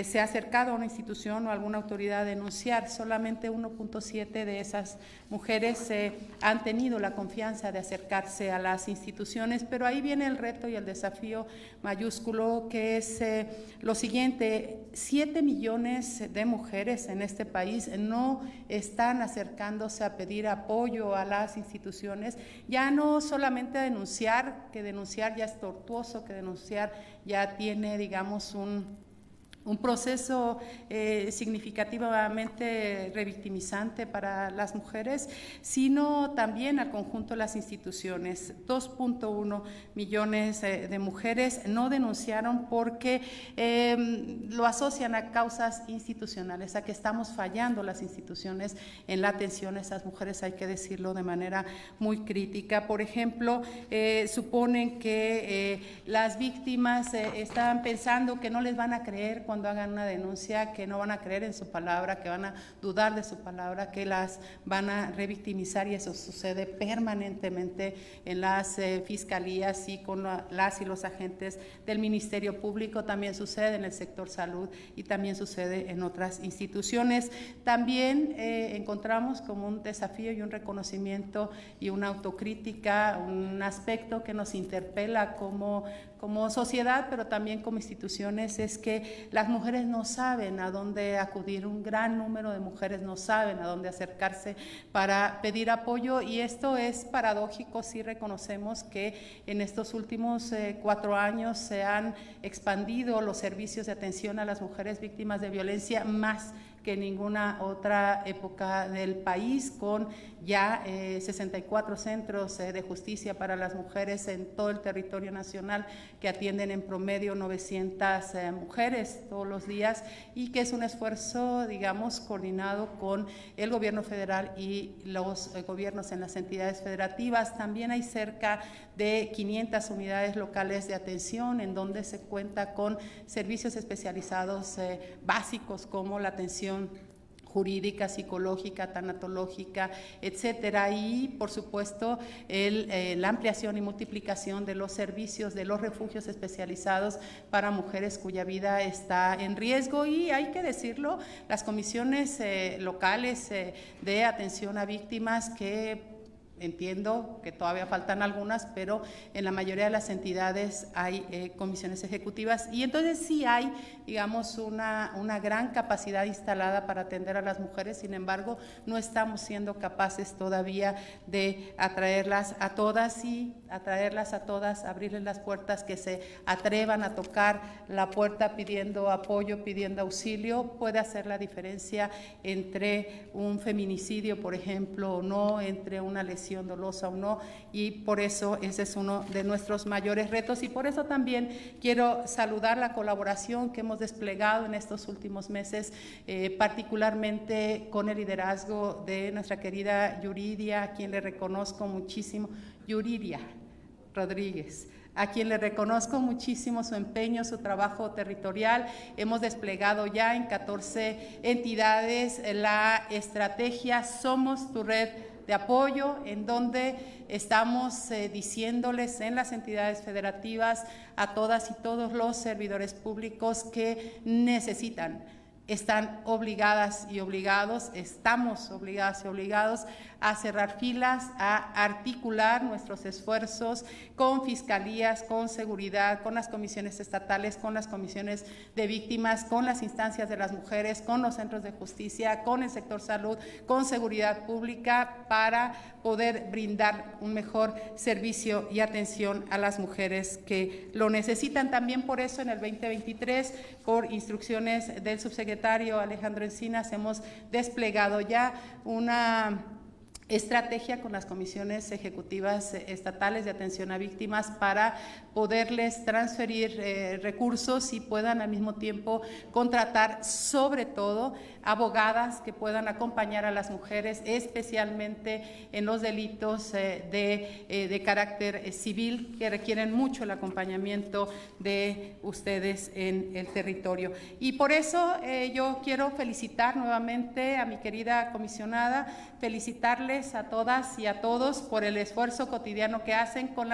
se ha acercado a una institución o a alguna autoridad a denunciar. Solamente 1.7 de esas mujeres han tenido la confianza de acercarse a las instituciones, pero ahí viene el reto y el desafío mayúsculo, que es lo siguiente: 7 millones de mujeres en este país no están acercándose a pedir apoyo a las instituciones, ya no solamente a denunciar, que denunciar ya es tortuoso, que denunciar ya tiene, digamos, un proceso significativamente revictimizante para las mujeres, sino también al conjunto de las instituciones. 2.1 millones de mujeres no denunciaron porque lo asocian a causas institucionales, a que estamos fallando las instituciones en la atención a esas mujeres, hay que decirlo de manera muy crítica. Por ejemplo, suponen que las víctimas están pensando que no les van a creer cuando hagan una denuncia, que no van a creer en su palabra, que van a dudar de su palabra, que las van a revictimizar, y eso sucede permanentemente en las fiscalías y con las y los agentes del Ministerio Público. También sucede en el sector salud y también sucede en otras instituciones. También encontramos como un desafío y un reconocimiento y una autocrítica, un aspecto que nos interpela como sociedad, pero también como instituciones, es que las mujeres no saben a dónde acudir. Un gran número de mujeres no saben a dónde acercarse para pedir apoyo, y esto es paradójico si reconocemos que en estos últimos 4 años se han expandido los servicios de atención a las mujeres víctimas de violencia más que en ninguna otra época del país, con ya 64 centros de justicia para las mujeres en todo el territorio nacional, que atienden en promedio 900 mujeres todos los días, y que es un esfuerzo, digamos, coordinado con el gobierno federal y los gobiernos en las entidades federativas. También hay cerca de 500 unidades locales de atención, en donde se cuenta con servicios especializados básicos como la atención jurídica, psicológica, tanatológica, etcétera, y por supuesto la ampliación y multiplicación de los servicios de los refugios especializados para mujeres cuya vida está en riesgo. Y hay que decirlo, las comisiones locales de atención a víctimas, que Entiendo que todavía faltan algunas, pero en la mayoría de las entidades hay comisiones ejecutivas y entonces sí hay, digamos, una gran capacidad instalada para atender a las mujeres. Sin embargo, no estamos siendo capaces todavía de atraerlas a todas, abrirles las puertas, que se atrevan a tocar la puerta pidiendo apoyo, pidiendo auxilio. Puede hacer la diferencia entre un feminicidio, por ejemplo, o no, entre una lesión dolosa o no, y por eso ese es uno de nuestros mayores retos, y por eso también quiero saludar la colaboración que hemos desplegado en estos últimos meses, particularmente con el liderazgo de nuestra querida Yuridia, a quien le reconozco muchísimo, Yuridia Rodríguez, a quien le reconozco muchísimo su empeño, su trabajo territorial. Hemos desplegado ya en 14 entidades la estrategia Somos tu Red de Apoyo, en donde estamos diciéndoles en las entidades federativas a todas y todos los servidores públicos que necesitan, están obligadas y obligados, estamos obligadas y obligados a cerrar filas, a articular nuestros esfuerzos con fiscalías, con seguridad, con las comisiones estatales, con las comisiones de víctimas, con las instancias de las mujeres, con los centros de justicia, con el sector salud, con seguridad pública, para poder brindar un mejor servicio y atención a las mujeres que lo necesitan. También por eso en el 2023, por instrucciones del subsecretario Alejandro Encinas, hemos desplegado ya una estrategia con las comisiones ejecutivas estatales de atención a víctimas para poderles transferir recursos y puedan al mismo tiempo contratar, sobre todo, abogadas que puedan acompañar a las mujeres, especialmente en los delitos de carácter civil, que requieren mucho el acompañamiento de ustedes en el territorio. Y por eso yo quiero felicitar nuevamente a mi querida comisionada, felicitarles a todas y a todos por el esfuerzo cotidiano que hacen. Con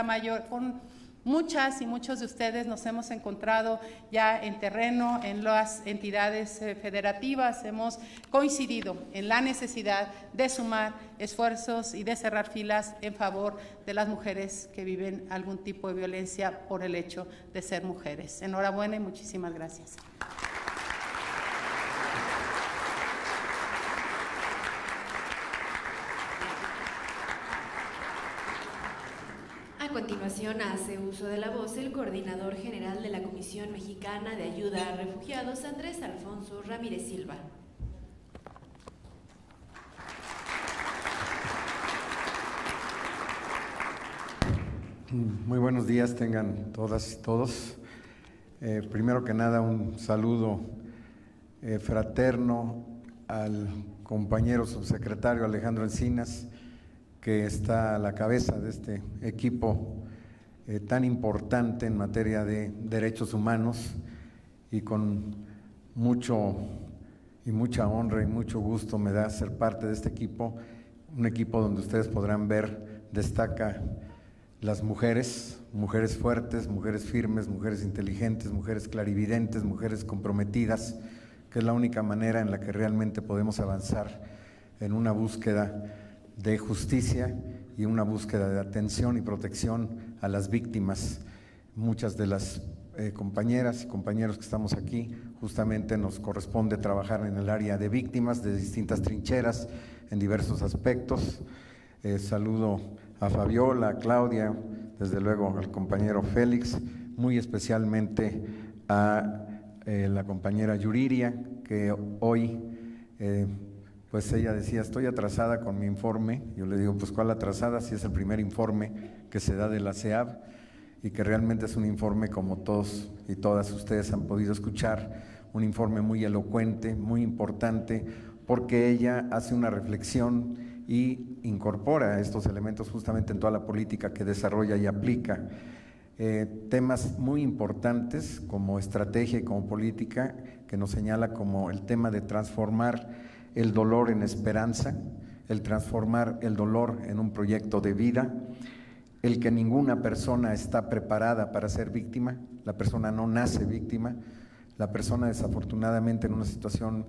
muchas y muchos de ustedes nos hemos encontrado ya en terreno, en las entidades federativas, hemos coincidido en la necesidad de sumar esfuerzos y de cerrar filas en favor de las mujeres que viven algún tipo de violencia por el hecho de ser mujeres. Enhorabuena y muchísimas gracias. A continuación hace uso de la voz el coordinador general de la Comisión Mexicana de Ayuda a Refugiados, Andrés Alfonso Ramírez Silva. Muy buenos días tengan todas y todos. Primero que nada, un saludo fraterno al compañero subsecretario Alejandro Encinas, que está a la cabeza de este equipo tan importante en materia de derechos humanos, y con mucha honra y mucho gusto me da ser parte de este equipo, un equipo donde ustedes podrán ver, destaca las mujeres fuertes, mujeres firmes, mujeres inteligentes, mujeres clarividentes, mujeres comprometidas, que es la única manera en la que realmente podemos avanzar en una búsqueda de justicia y una búsqueda de atención y protección a las víctimas. Muchas de las compañeras y compañeros que estamos aquí, justamente nos corresponde trabajar en el área de víctimas de distintas trincheras, en diversos aspectos. Saludo a Fabiola, a Claudia, desde luego al compañero Félix, muy especialmente a la compañera Yuridia, que hoy pues ella decía, estoy atrasada con mi informe. Yo le digo, pues ¿cuál atrasada? Si es el primer informe que se da de la CEAB, y que realmente es un informe, como todos y todas ustedes han podido escuchar, un informe muy elocuente, muy importante, porque ella hace una reflexión y incorpora estos elementos justamente en toda la política que desarrolla y aplica. Temas muy importantes como estrategia y como política, que nos señala como el tema de transformar el dolor en esperanza, el transformar el dolor en un proyecto de vida, el que ninguna persona está preparada para ser víctima, la persona no nace víctima, la persona desafortunadamente en una situación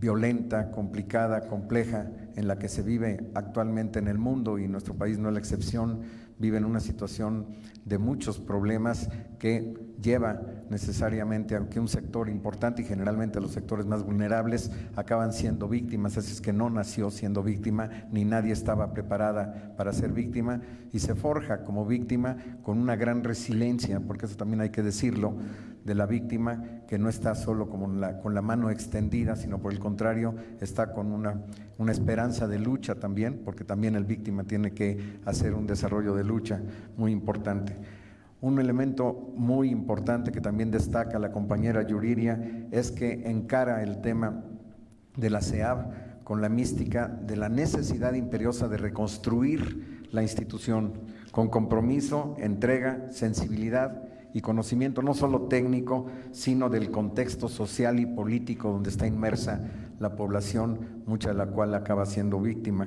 violenta, complicada, compleja en la que se vive actualmente en el mundo, y nuestro país no es la excepción, vive en una situación de muchos problemas que lleva necesariamente a que un sector importante, y generalmente los sectores más vulnerables, acaban siendo víctimas. Así es que no nació siendo víctima, ni nadie estaba preparada para ser víctima, y se forja como víctima con una gran resiliencia, porque eso también hay que decirlo, de la víctima, que no está solo como con la mano extendida, sino por el contrario, está con una esperanza de lucha también, porque también el víctima tiene que hacer un desarrollo de lucha muy importante. Un elemento muy importante que también destaca la compañera Yuriria es que encara el tema de la CEAB con la mística de la necesidad imperiosa de reconstruir la institución con compromiso, entrega, sensibilidad y conocimiento no solo técnico, sino del contexto social y político donde está inmersa la población, mucha de la cual acaba siendo víctima.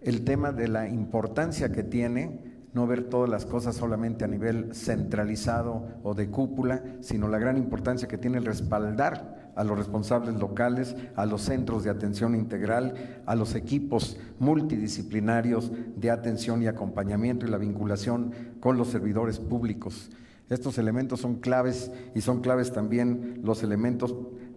El tema de la importancia que tiene no ver todas las cosas solamente a nivel centralizado o de cúpula, sino la gran importancia que tiene el respaldar a los responsables locales, a los centros de atención integral, a los equipos multidisciplinarios de atención y acompañamiento y la vinculación con los servidores públicos. Estos elementos son claves, y son claves también los elementos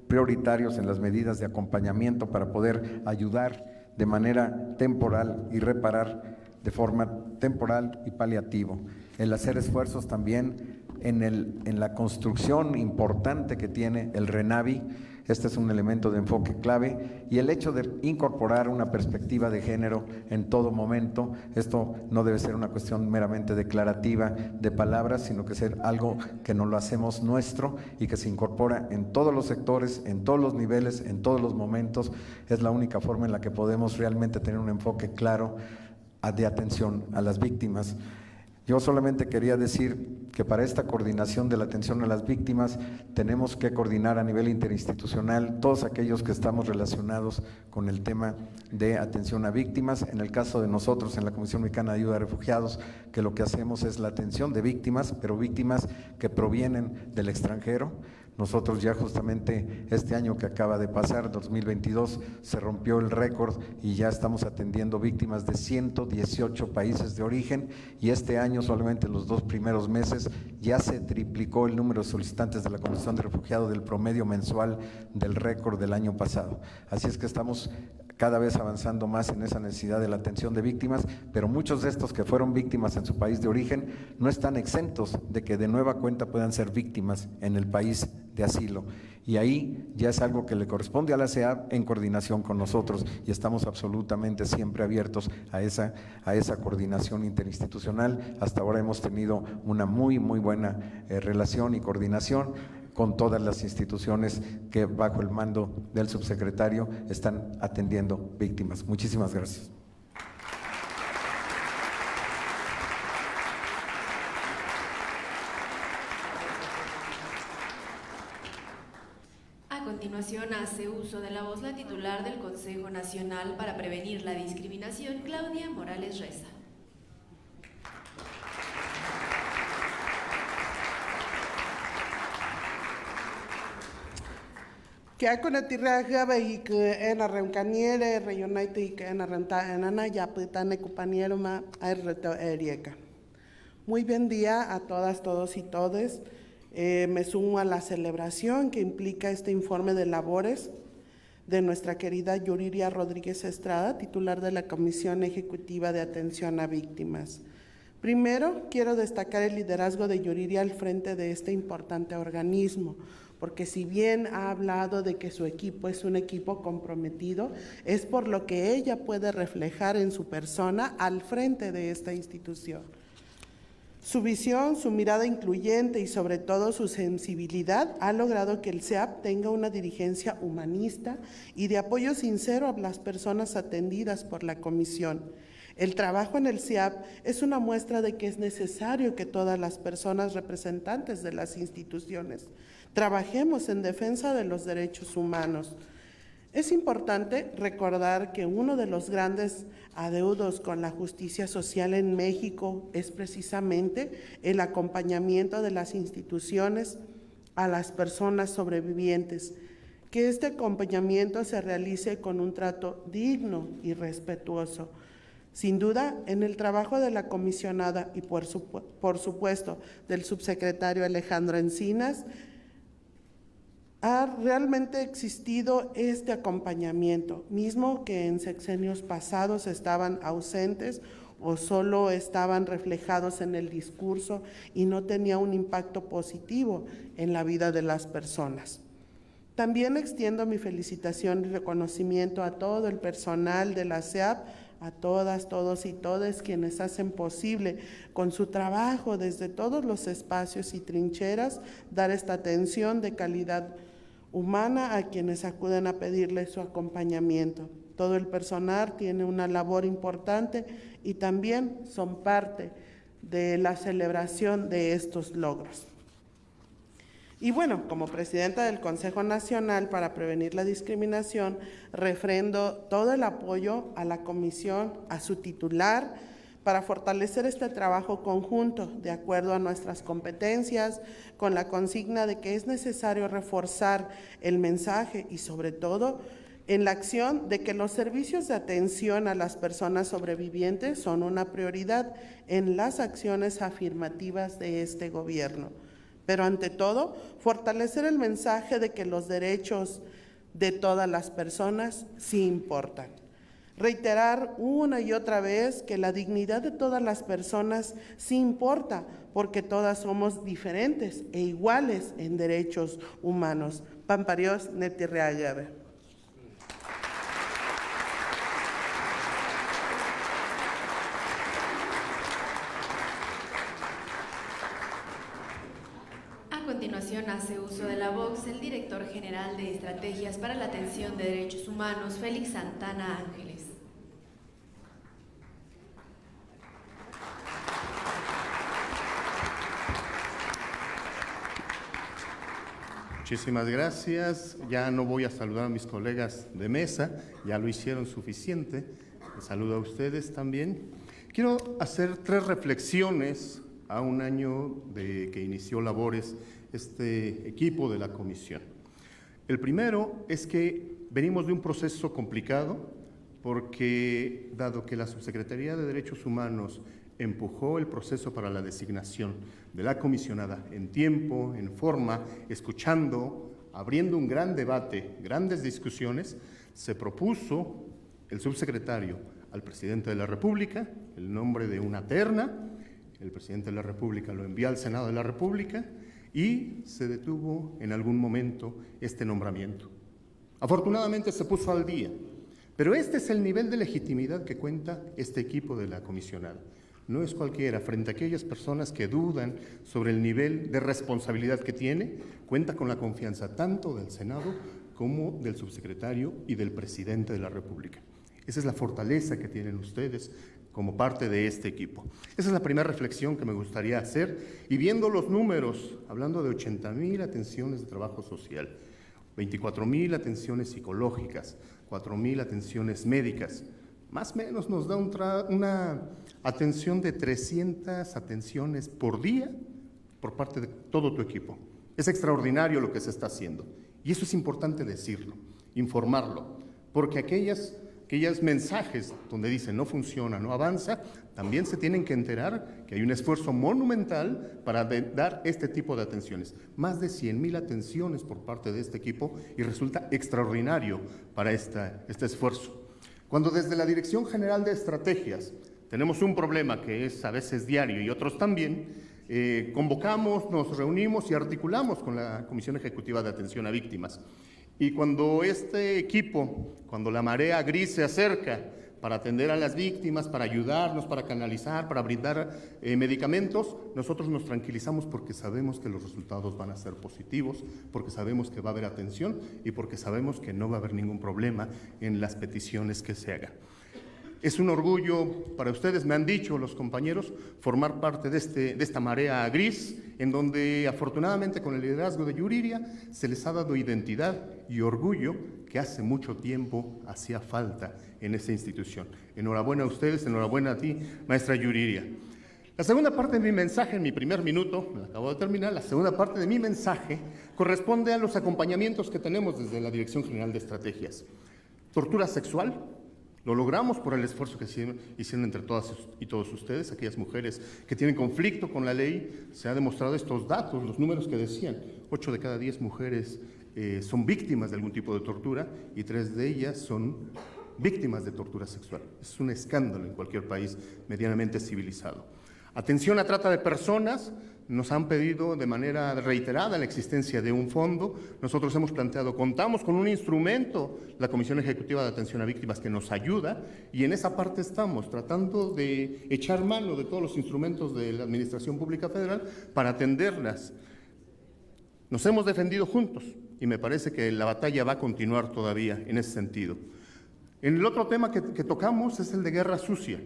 prioritarios en las medidas de acompañamiento para poder ayudar de manera temporal y reparar de forma temporal y paliativo. El hacer esfuerzos también en la construcción importante que tiene el RENAVI. Este es un elemento de enfoque clave, y el hecho de incorporar una perspectiva de género en todo momento. Esto no debe ser una cuestión meramente declarativa de palabras, sino que ser algo que nos lo hacemos nuestro y que se incorpora en todos los sectores, en todos los niveles, en todos los momentos. Es la única forma en la que podemos realmente tener un enfoque claro de atención a las víctimas. Yo solamente quería decir que para esta coordinación de la atención a las víctimas tenemos que coordinar a nivel interinstitucional todos aquellos que estamos relacionados con el tema de atención a víctimas. En el caso de nosotros en la Comisión Mexicana de Ayuda a Refugiados, que lo que hacemos es la atención de víctimas, pero víctimas que provienen del extranjero. Nosotros ya justamente este año que acaba de pasar, 2022, se rompió el récord y ya estamos atendiendo víctimas de 118 países de origen, y este año solamente en los 2 primeros meses ya se triplicó el número de solicitantes de la Comisión de Refugiados del promedio mensual del récord del año pasado. Así es que estamos cada vez avanzando más en esa necesidad de la atención de víctimas, pero muchos de estos que fueron víctimas en su país de origen no están exentos de que de nueva cuenta puedan ser víctimas en el país de asilo. Y ahí ya es algo que le corresponde a la CEAB en coordinación con nosotros, y estamos absolutamente siempre abiertos a esa coordinación interinstitucional. Hasta ahora hemos tenido una muy buena relación y coordinación con todas las instituciones que bajo el mando del subsecretario están atendiendo víctimas. Muchísimas gracias. A continuación hace uso de la voz la titular del Consejo Nacional para Prevenir la Discriminación, Claudia Morales Reza. Que con la tierra y que en la reuncañera regionaita y que en la renta en ana ya pitane compañero ma a reto erieka. Muy buen día a todas, todos y todes. Me sumo a la celebración que implica este informe de labores de nuestra querida Yuriria Rodríguez Estrada, titular de la Comisión Ejecutiva de Atención a Víctimas. Primero, quiero destacar el liderazgo de Yuriria al frente de este importante organismo, porque si bien ha hablado de que su equipo es un equipo comprometido, es por lo que ella puede reflejar en su persona al frente de esta institución. Su visión, su mirada incluyente y sobre todo su sensibilidad ha logrado que el CEAP tenga una dirigencia humanista y de apoyo sincero a las personas atendidas por la comisión. El trabajo en el CEAP es una muestra de que es necesario que todas las personas representantes de las instituciones trabajemos en defensa de los derechos humanos. Es importante recordar que uno de los grandes adeudos con la justicia social en México es precisamente el acompañamiento de las instituciones a las personas sobrevivientes, que este acompañamiento se realice con un trato digno y respetuoso. Sin duda, en el trabajo de la comisionada y por supuesto del subsecretario Alejandro Encinas, ha realmente existido este acompañamiento, mismo que en sexenios pasados estaban ausentes o solo estaban reflejados en el discurso y no tenía un impacto positivo en la vida de las personas. También extiendo mi felicitación y reconocimiento a todo el personal de la SEAP, a todas, todos y todas quienes hacen posible con su trabajo desde todos los espacios y trincheras dar esta atención de calidad humana a quienes acuden a pedirle su acompañamiento. Todo el personal tiene una labor importante y también son parte de la celebración de estos logros. Y bueno, como presidenta del Consejo Nacional para Prevenir la Discriminación, refrendo todo el apoyo a la comisión, a su titular, para fortalecer este trabajo conjunto de acuerdo a nuestras competencias, con la consigna de que es necesario reforzar el mensaje y sobre todo en la acción de que los servicios de atención a las personas sobrevivientes son una prioridad en las acciones afirmativas de este gobierno. Pero ante todo, fortalecer el mensaje de que los derechos de todas las personas sí importan. Reiterar una y otra vez que la dignidad de todas las personas sí importa, porque todas somos diferentes e iguales en derechos humanos. Pamparios, Netirreagave. A continuación hace uso de la voz el director general de Estrategias para la Atención de Derechos Humanos, Félix Santana Ángeles. Muchísimas gracias. Ya no voy a saludar a mis colegas de mesa, ya lo hicieron suficiente. Les saludo a ustedes también. Quiero hacer 3 reflexiones a un año de que inició labores este equipo de la comisión. El primero es que venimos de un proceso complicado porque, dado que la Subsecretaría de Derechos Humanos empujó el proceso para la designación de la comisionada en tiempo, en forma, escuchando, abriendo un gran debate, grandes discusiones, se propuso el subsecretario al presidente de la República el nombre de una terna. El presidente de la República lo envió al Senado de la República y se detuvo en algún momento este nombramiento. Afortunadamente se puso al día, pero este es el nivel de legitimidad que cuenta este equipo de la comisionada. No es cualquiera, frente a aquellas personas que dudan sobre el nivel de responsabilidad que tiene, cuenta con la confianza tanto del Senado como del subsecretario y del presidente de la República. Esa es la fortaleza que tienen ustedes como parte de este equipo. Esa es la primera reflexión que me gustaría hacer. Y viendo los números, hablando de 80,000 atenciones de trabajo social, 24,000 atenciones psicológicas, 4,000 atenciones médicas, más o menos nos da una atención de 300 atenciones por día por parte de todo tu equipo. Es extraordinario lo que se está haciendo. Y eso es importante decirlo, informarlo, porque aquellos mensajes donde dicen no funciona, no avanza, también se tienen que enterar que hay un esfuerzo monumental para dar este tipo de atenciones. Más de 100,000 atenciones por parte de este equipo y resulta extraordinario para este esfuerzo. Cuando desde la Dirección General de Estrategias tenemos un problema que es a veces diario y otros también, convocamos, nos reunimos y articulamos con la Comisión Ejecutiva de Atención a Víctimas. Y cuando este equipo, cuando la marea gris se acerca para atender a las víctimas, para ayudarnos, para canalizar, para brindar medicamentos, nosotros nos tranquilizamos porque sabemos que los resultados van a ser positivos, porque sabemos que va a haber atención y porque sabemos que no va a haber ningún problema en las peticiones que se hagan. Es un orgullo para ustedes, me han dicho los compañeros, formar parte de esta marea gris, en donde afortunadamente con el liderazgo de Yuriria se les ha dado identidad y orgullo que hace mucho tiempo hacía falta en esa institución. Enhorabuena a ustedes, enhorabuena a ti, maestra Yuriria. La segunda parte de mi mensaje, en mi primer minuto, me acabo de terminar, la segunda parte de mi mensaje corresponde a los acompañamientos que tenemos desde la Dirección General de Estrategias. Tortura sexual, lo logramos por el esfuerzo que hicieron entre todas y todos ustedes, aquellas mujeres que tienen conflicto con la ley. Se ha demostrado estos datos, los números que decían, 8 de cada 10 mujeres son víctimas de algún tipo de tortura y 3 de ellas son víctimas de tortura sexual. Es un escándalo en cualquier país medianamente civilizado. Atención a trata de personas. Nos han pedido de manera reiterada la existencia de un fondo. Nosotros hemos planteado, contamos con un instrumento, la Comisión Ejecutiva de Atención a Víctimas, que nos ayuda, y en esa parte estamos tratando de echar mano de todos los instrumentos de la Administración Pública Federal para atenderlas. Nos hemos defendido juntos y me parece que la batalla va a continuar todavía en ese sentido. El otro tema que tocamos es el de guerra sucia.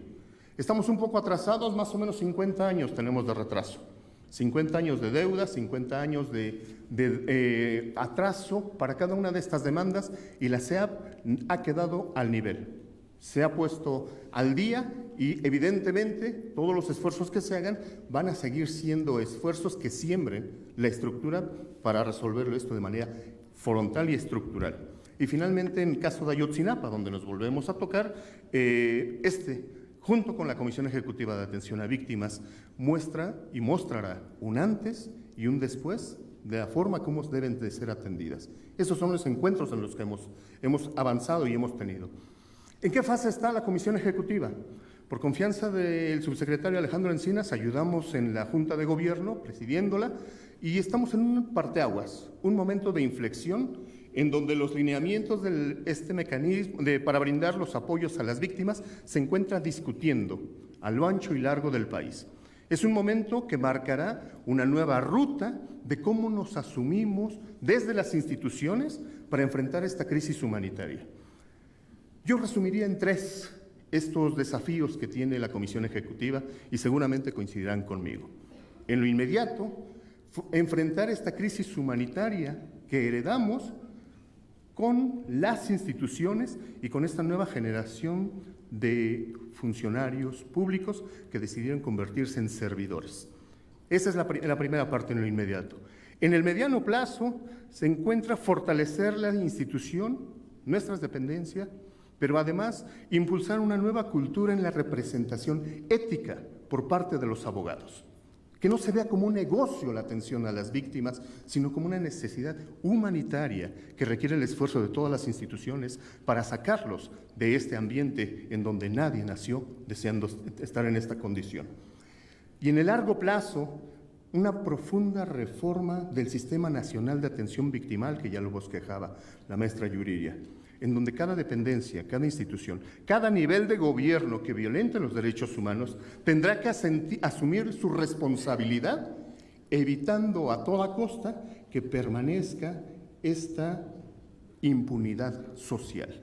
Estamos un poco atrasados, más o menos 50 años tenemos de retraso. 50 años de deuda, 50 años de atraso para cada una de estas demandas, y la CEAP ha quedado al nivel. Se ha puesto al día y evidentemente todos los esfuerzos que se hagan van a seguir siendo esfuerzos que siembren la estructura para resolverlo esto de manera frontal y estructural. Y finalmente, en el caso de Ayotzinapa, donde nos volvemos a tocar, junto con la Comisión Ejecutiva de Atención a Víctimas, muestra y mostrará un antes y un después de la forma como deben de ser atendidas. Esos son los encuentros en los que hemos avanzado y hemos tenido. ¿En qué fase está la Comisión Ejecutiva? Por confianza del subsecretario Alejandro Encinas, ayudamos en la Junta de Gobierno, presidiéndola, y estamos en un parteaguas, un momento de inflexión en donde los lineamientos de este mecanismo para brindar los apoyos a las víctimas se encuentra discutiendo a lo ancho y largo del país. Es un momento que marcará una nueva ruta de cómo nos asumimos desde las instituciones para enfrentar esta crisis humanitaria. Yo resumiría en 3 estos desafíos que tiene la Comisión Ejecutiva y seguramente coincidirán conmigo. En lo inmediato, enfrentar esta crisis humanitaria que heredamos con las instituciones y con esta nueva generación de funcionarios públicos que decidieron convertirse en servidores. Esa es la primera parte en lo inmediato. En el mediano plazo se encuentra fortalecer la institución, nuestras dependencias, pero además impulsar una nueva cultura en la representación ética por parte de los abogados. Que no se vea como un negocio la atención a las víctimas, sino como una necesidad humanitaria que requiere el esfuerzo de todas las instituciones para sacarlos de este ambiente en donde nadie nació deseando estar en esta condición. Y en el largo plazo, una profunda reforma del Sistema Nacional de Atención Victimal, que ya lo bosquejaba la maestra Yuriria, en donde cada dependencia, cada institución, cada nivel de gobierno que violente los derechos humanos tendrá que asumir su responsabilidad, evitando a toda costa que permanezca esta impunidad social,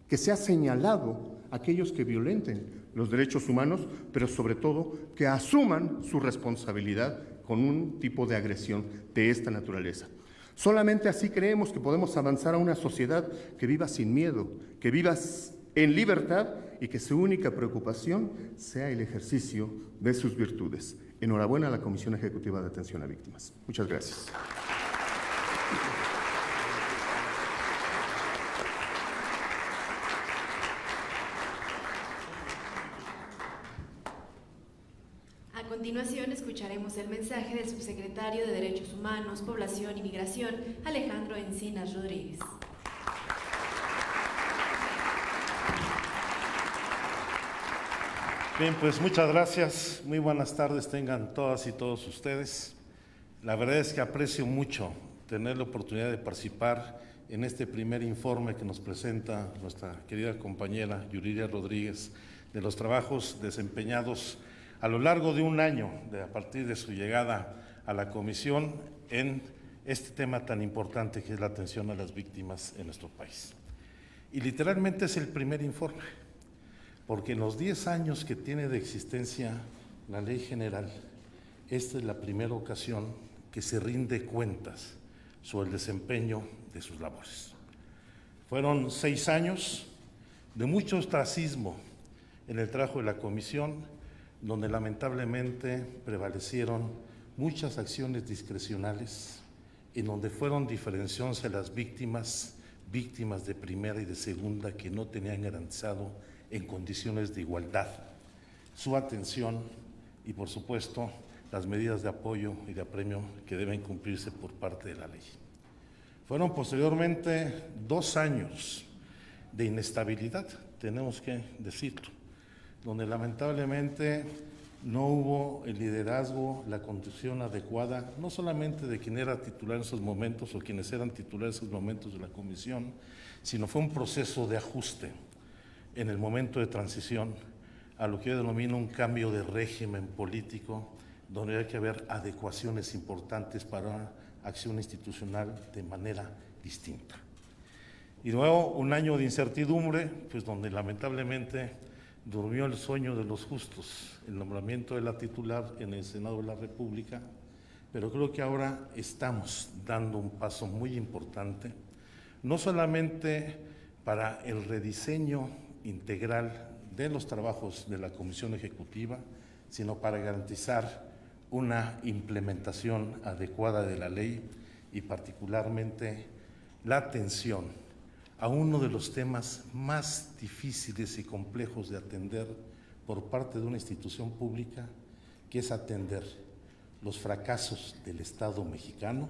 que sea señalado a aquellos que violenten los derechos humanos, pero sobre todo que asuman su responsabilidad con un tipo de agresión de esta naturaleza. Solamente así creemos que podemos avanzar a una sociedad que viva sin miedo, que viva en libertad y que su única preocupación sea el ejercicio de sus virtudes. Enhorabuena a la Comisión Ejecutiva de Atención a Víctimas. Muchas gracias. A continuación escucharemos el mensaje del subsecretario de Derechos Humanos, Población y Migración, Alejandro Encinas Rodríguez. Bien, pues muchas gracias. Muy buenas tardes tengan todas y todos ustedes. La verdad es que aprecio mucho tener la oportunidad de participar en este primer informe que nos presenta nuestra querida compañera Yuriria Rodríguez de los trabajos desempeñados a lo largo de un año, a partir de su llegada a la comisión, en este tema tan importante que es la atención a las víctimas en nuestro país. Y literalmente es el primer informe, porque en los 10 años que tiene de existencia la Ley General, esta es la primera ocasión que se rinde cuentas sobre el desempeño de sus labores. Fueron 6 años de mucho ostracismo en el trabajo de la comisión, donde lamentablemente prevalecieron muchas acciones discrecionales en donde fueron diferenciándose las víctimas de primera y de segunda que no tenían garantizado en condiciones de igualdad su atención y, por supuesto, las medidas de apoyo y de apremio que deben cumplirse por parte de la ley. Fueron posteriormente 2 años de inestabilidad, tenemos que decirlo, donde lamentablemente no hubo el liderazgo, la conducción adecuada, no solamente de quien era titular en esos momentos o quienes eran titulares en esos momentos de la comisión, sino fue un proceso de ajuste en el momento de transición a lo que yo denomino un cambio de régimen político, donde hay que haber adecuaciones importantes para una acción institucional de manera distinta. Y luego un año de incertidumbre, pues donde lamentablemente durmió el sueño de los justos, el nombramiento de la titular en el Senado de la República, pero creo que ahora estamos dando un paso muy importante, no solamente para el rediseño integral de los trabajos de la Comisión Ejecutiva, sino para garantizar una implementación adecuada de la ley y particularmente la atención a uno de los temas más difíciles y complejos de atender por parte de una institución pública, que es atender los fracasos del Estado mexicano,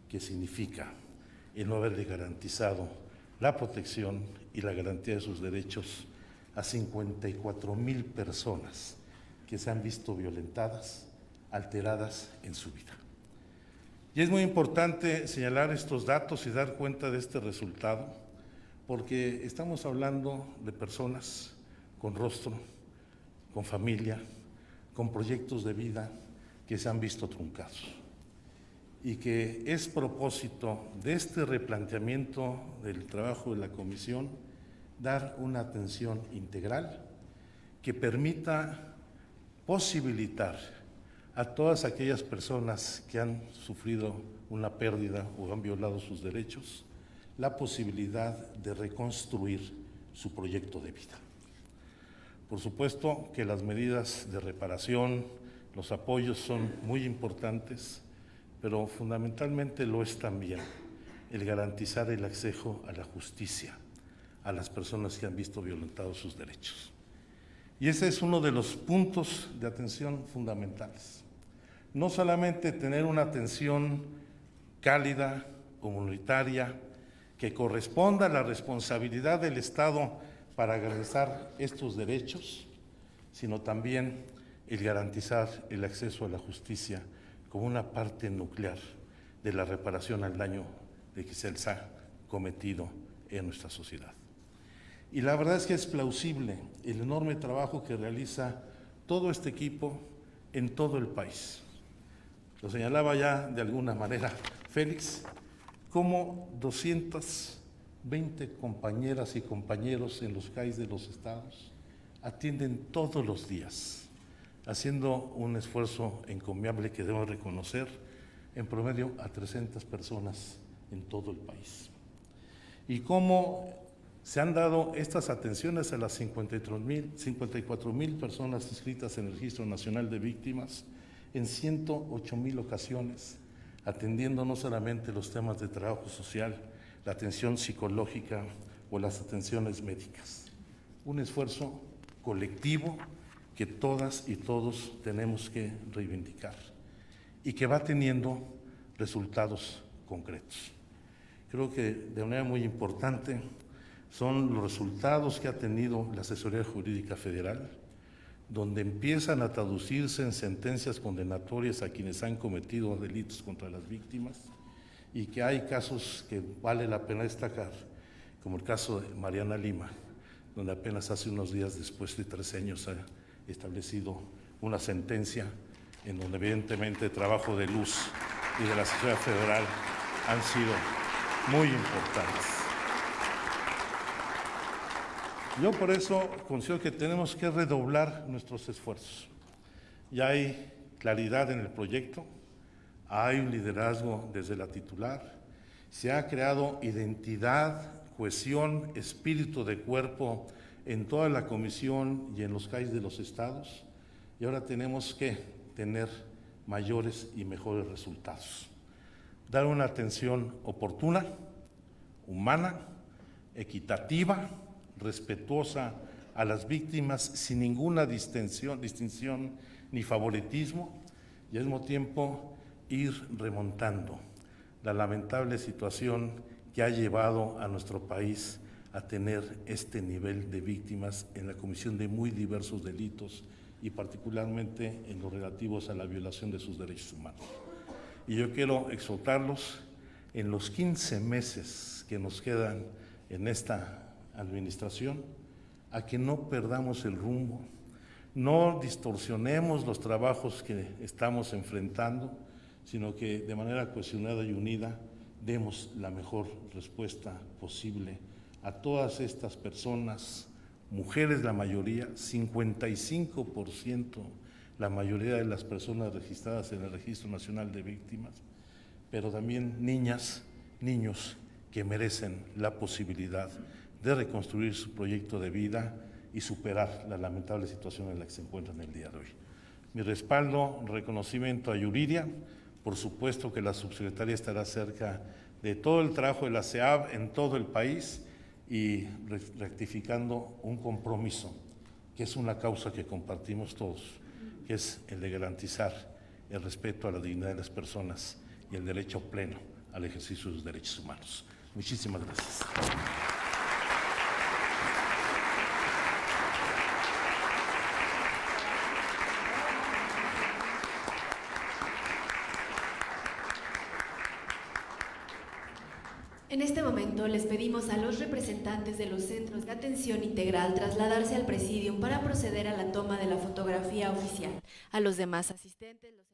que significa el no haberle garantizado la protección y la garantía de sus derechos a 54,000 personas que se han visto violentadas, alteradas en su vida. Y es muy importante señalar estos datos y dar cuenta de este resultado, porque estamos hablando de personas con rostro, con familia, con proyectos de vida que se han visto truncados. Y que es propósito de este replanteamiento del trabajo de la comisión dar una atención integral que permita posibilitar a todas aquellas personas que han sufrido una pérdida o han violado sus derechos la posibilidad de reconstruir su proyecto de vida. Por supuesto que las medidas de reparación, los apoyos son muy importantes, pero fundamentalmente lo es también el garantizar el acceso a la justicia a las personas que han visto violentados sus derechos. Y ese es uno de los puntos de atención fundamentales. No solamente tener una atención cálida, comunitaria, que corresponda a la responsabilidad del Estado para garantizar estos derechos, sino también el garantizar el acceso a la justicia como una parte nuclear de la reparación al daño de que se les ha cometido en nuestra sociedad. Y la verdad es que es plausible el enorme trabajo que realiza todo este equipo en todo el país. Lo señalaba ya de alguna manera Félix, como 220 compañeras y compañeros en los CAIS de los estados atienden todos los días, haciendo un esfuerzo encomiable que debo reconocer, en promedio a 300 personas en todo el país. Y cómo se han dado estas atenciones a las 54,000 personas inscritas en el Registro Nacional de Víctimas en 108,000 ocasiones, atendiendo no solamente los temas de trabajo social, la atención psicológica o las atenciones médicas. Un esfuerzo colectivo que todas y todos tenemos que reivindicar y que va teniendo resultados concretos. Creo que de manera muy importante son los resultados que ha tenido la Asesoría Jurídica Federal, donde empiezan a traducirse en sentencias condenatorias a quienes han cometido delitos contra las víctimas y que hay casos que vale la pena destacar, como el caso de Mariana Lima, donde apenas hace unos días, después de 13 años, ha establecido una sentencia en donde evidentemente el trabajo de Luz y de la Asesoría Federal han sido muy importantes. Yo por eso considero que tenemos que redoblar nuestros esfuerzos. Ya hay claridad en el proyecto, hay un liderazgo desde la titular, se ha creado identidad, cohesión, espíritu de cuerpo en toda la comisión y en los CAIS de los estados, y ahora tenemos que tener mayores y mejores resultados. dar una atención oportuna, humana, equitativa, respetuosa a las víctimas sin ninguna distinción ni favoritismo, y al mismo tiempo ir remontando la lamentable situación que ha llevado a nuestro país a tener este nivel de víctimas en la comisión de muy diversos delitos y particularmente en los relativos a la violación de sus derechos humanos. Y yo quiero exhortarlos en los 15 meses que nos quedan en esta administración a que no perdamos el rumbo, no distorsionemos los trabajos que estamos enfrentando, sino que de manera cohesionada y unida demos la mejor respuesta posible a todas estas personas, mujeres la mayoría, 55% la mayoría de las personas registradas en el Registro Nacional de Víctimas, pero también niñas, niños que merecen la posibilidad de reconstruir su proyecto de vida y superar la lamentable situación en la que se encuentran el día de hoy. Mi respaldo, reconocimiento a Yuridia, por supuesto que la subsecretaria estará cerca de todo el trabajo de la CEAB en todo el país y rectificando un compromiso, que es una causa que compartimos todos, que es el de garantizar el respeto a la dignidad de las personas y el derecho pleno al ejercicio de sus derechos humanos. Muchísimas gracias. En este momento les pedimos a los representantes de los centros de atención integral trasladarse al presidium para proceder a la toma de la fotografía oficial. A los demás asistentes, los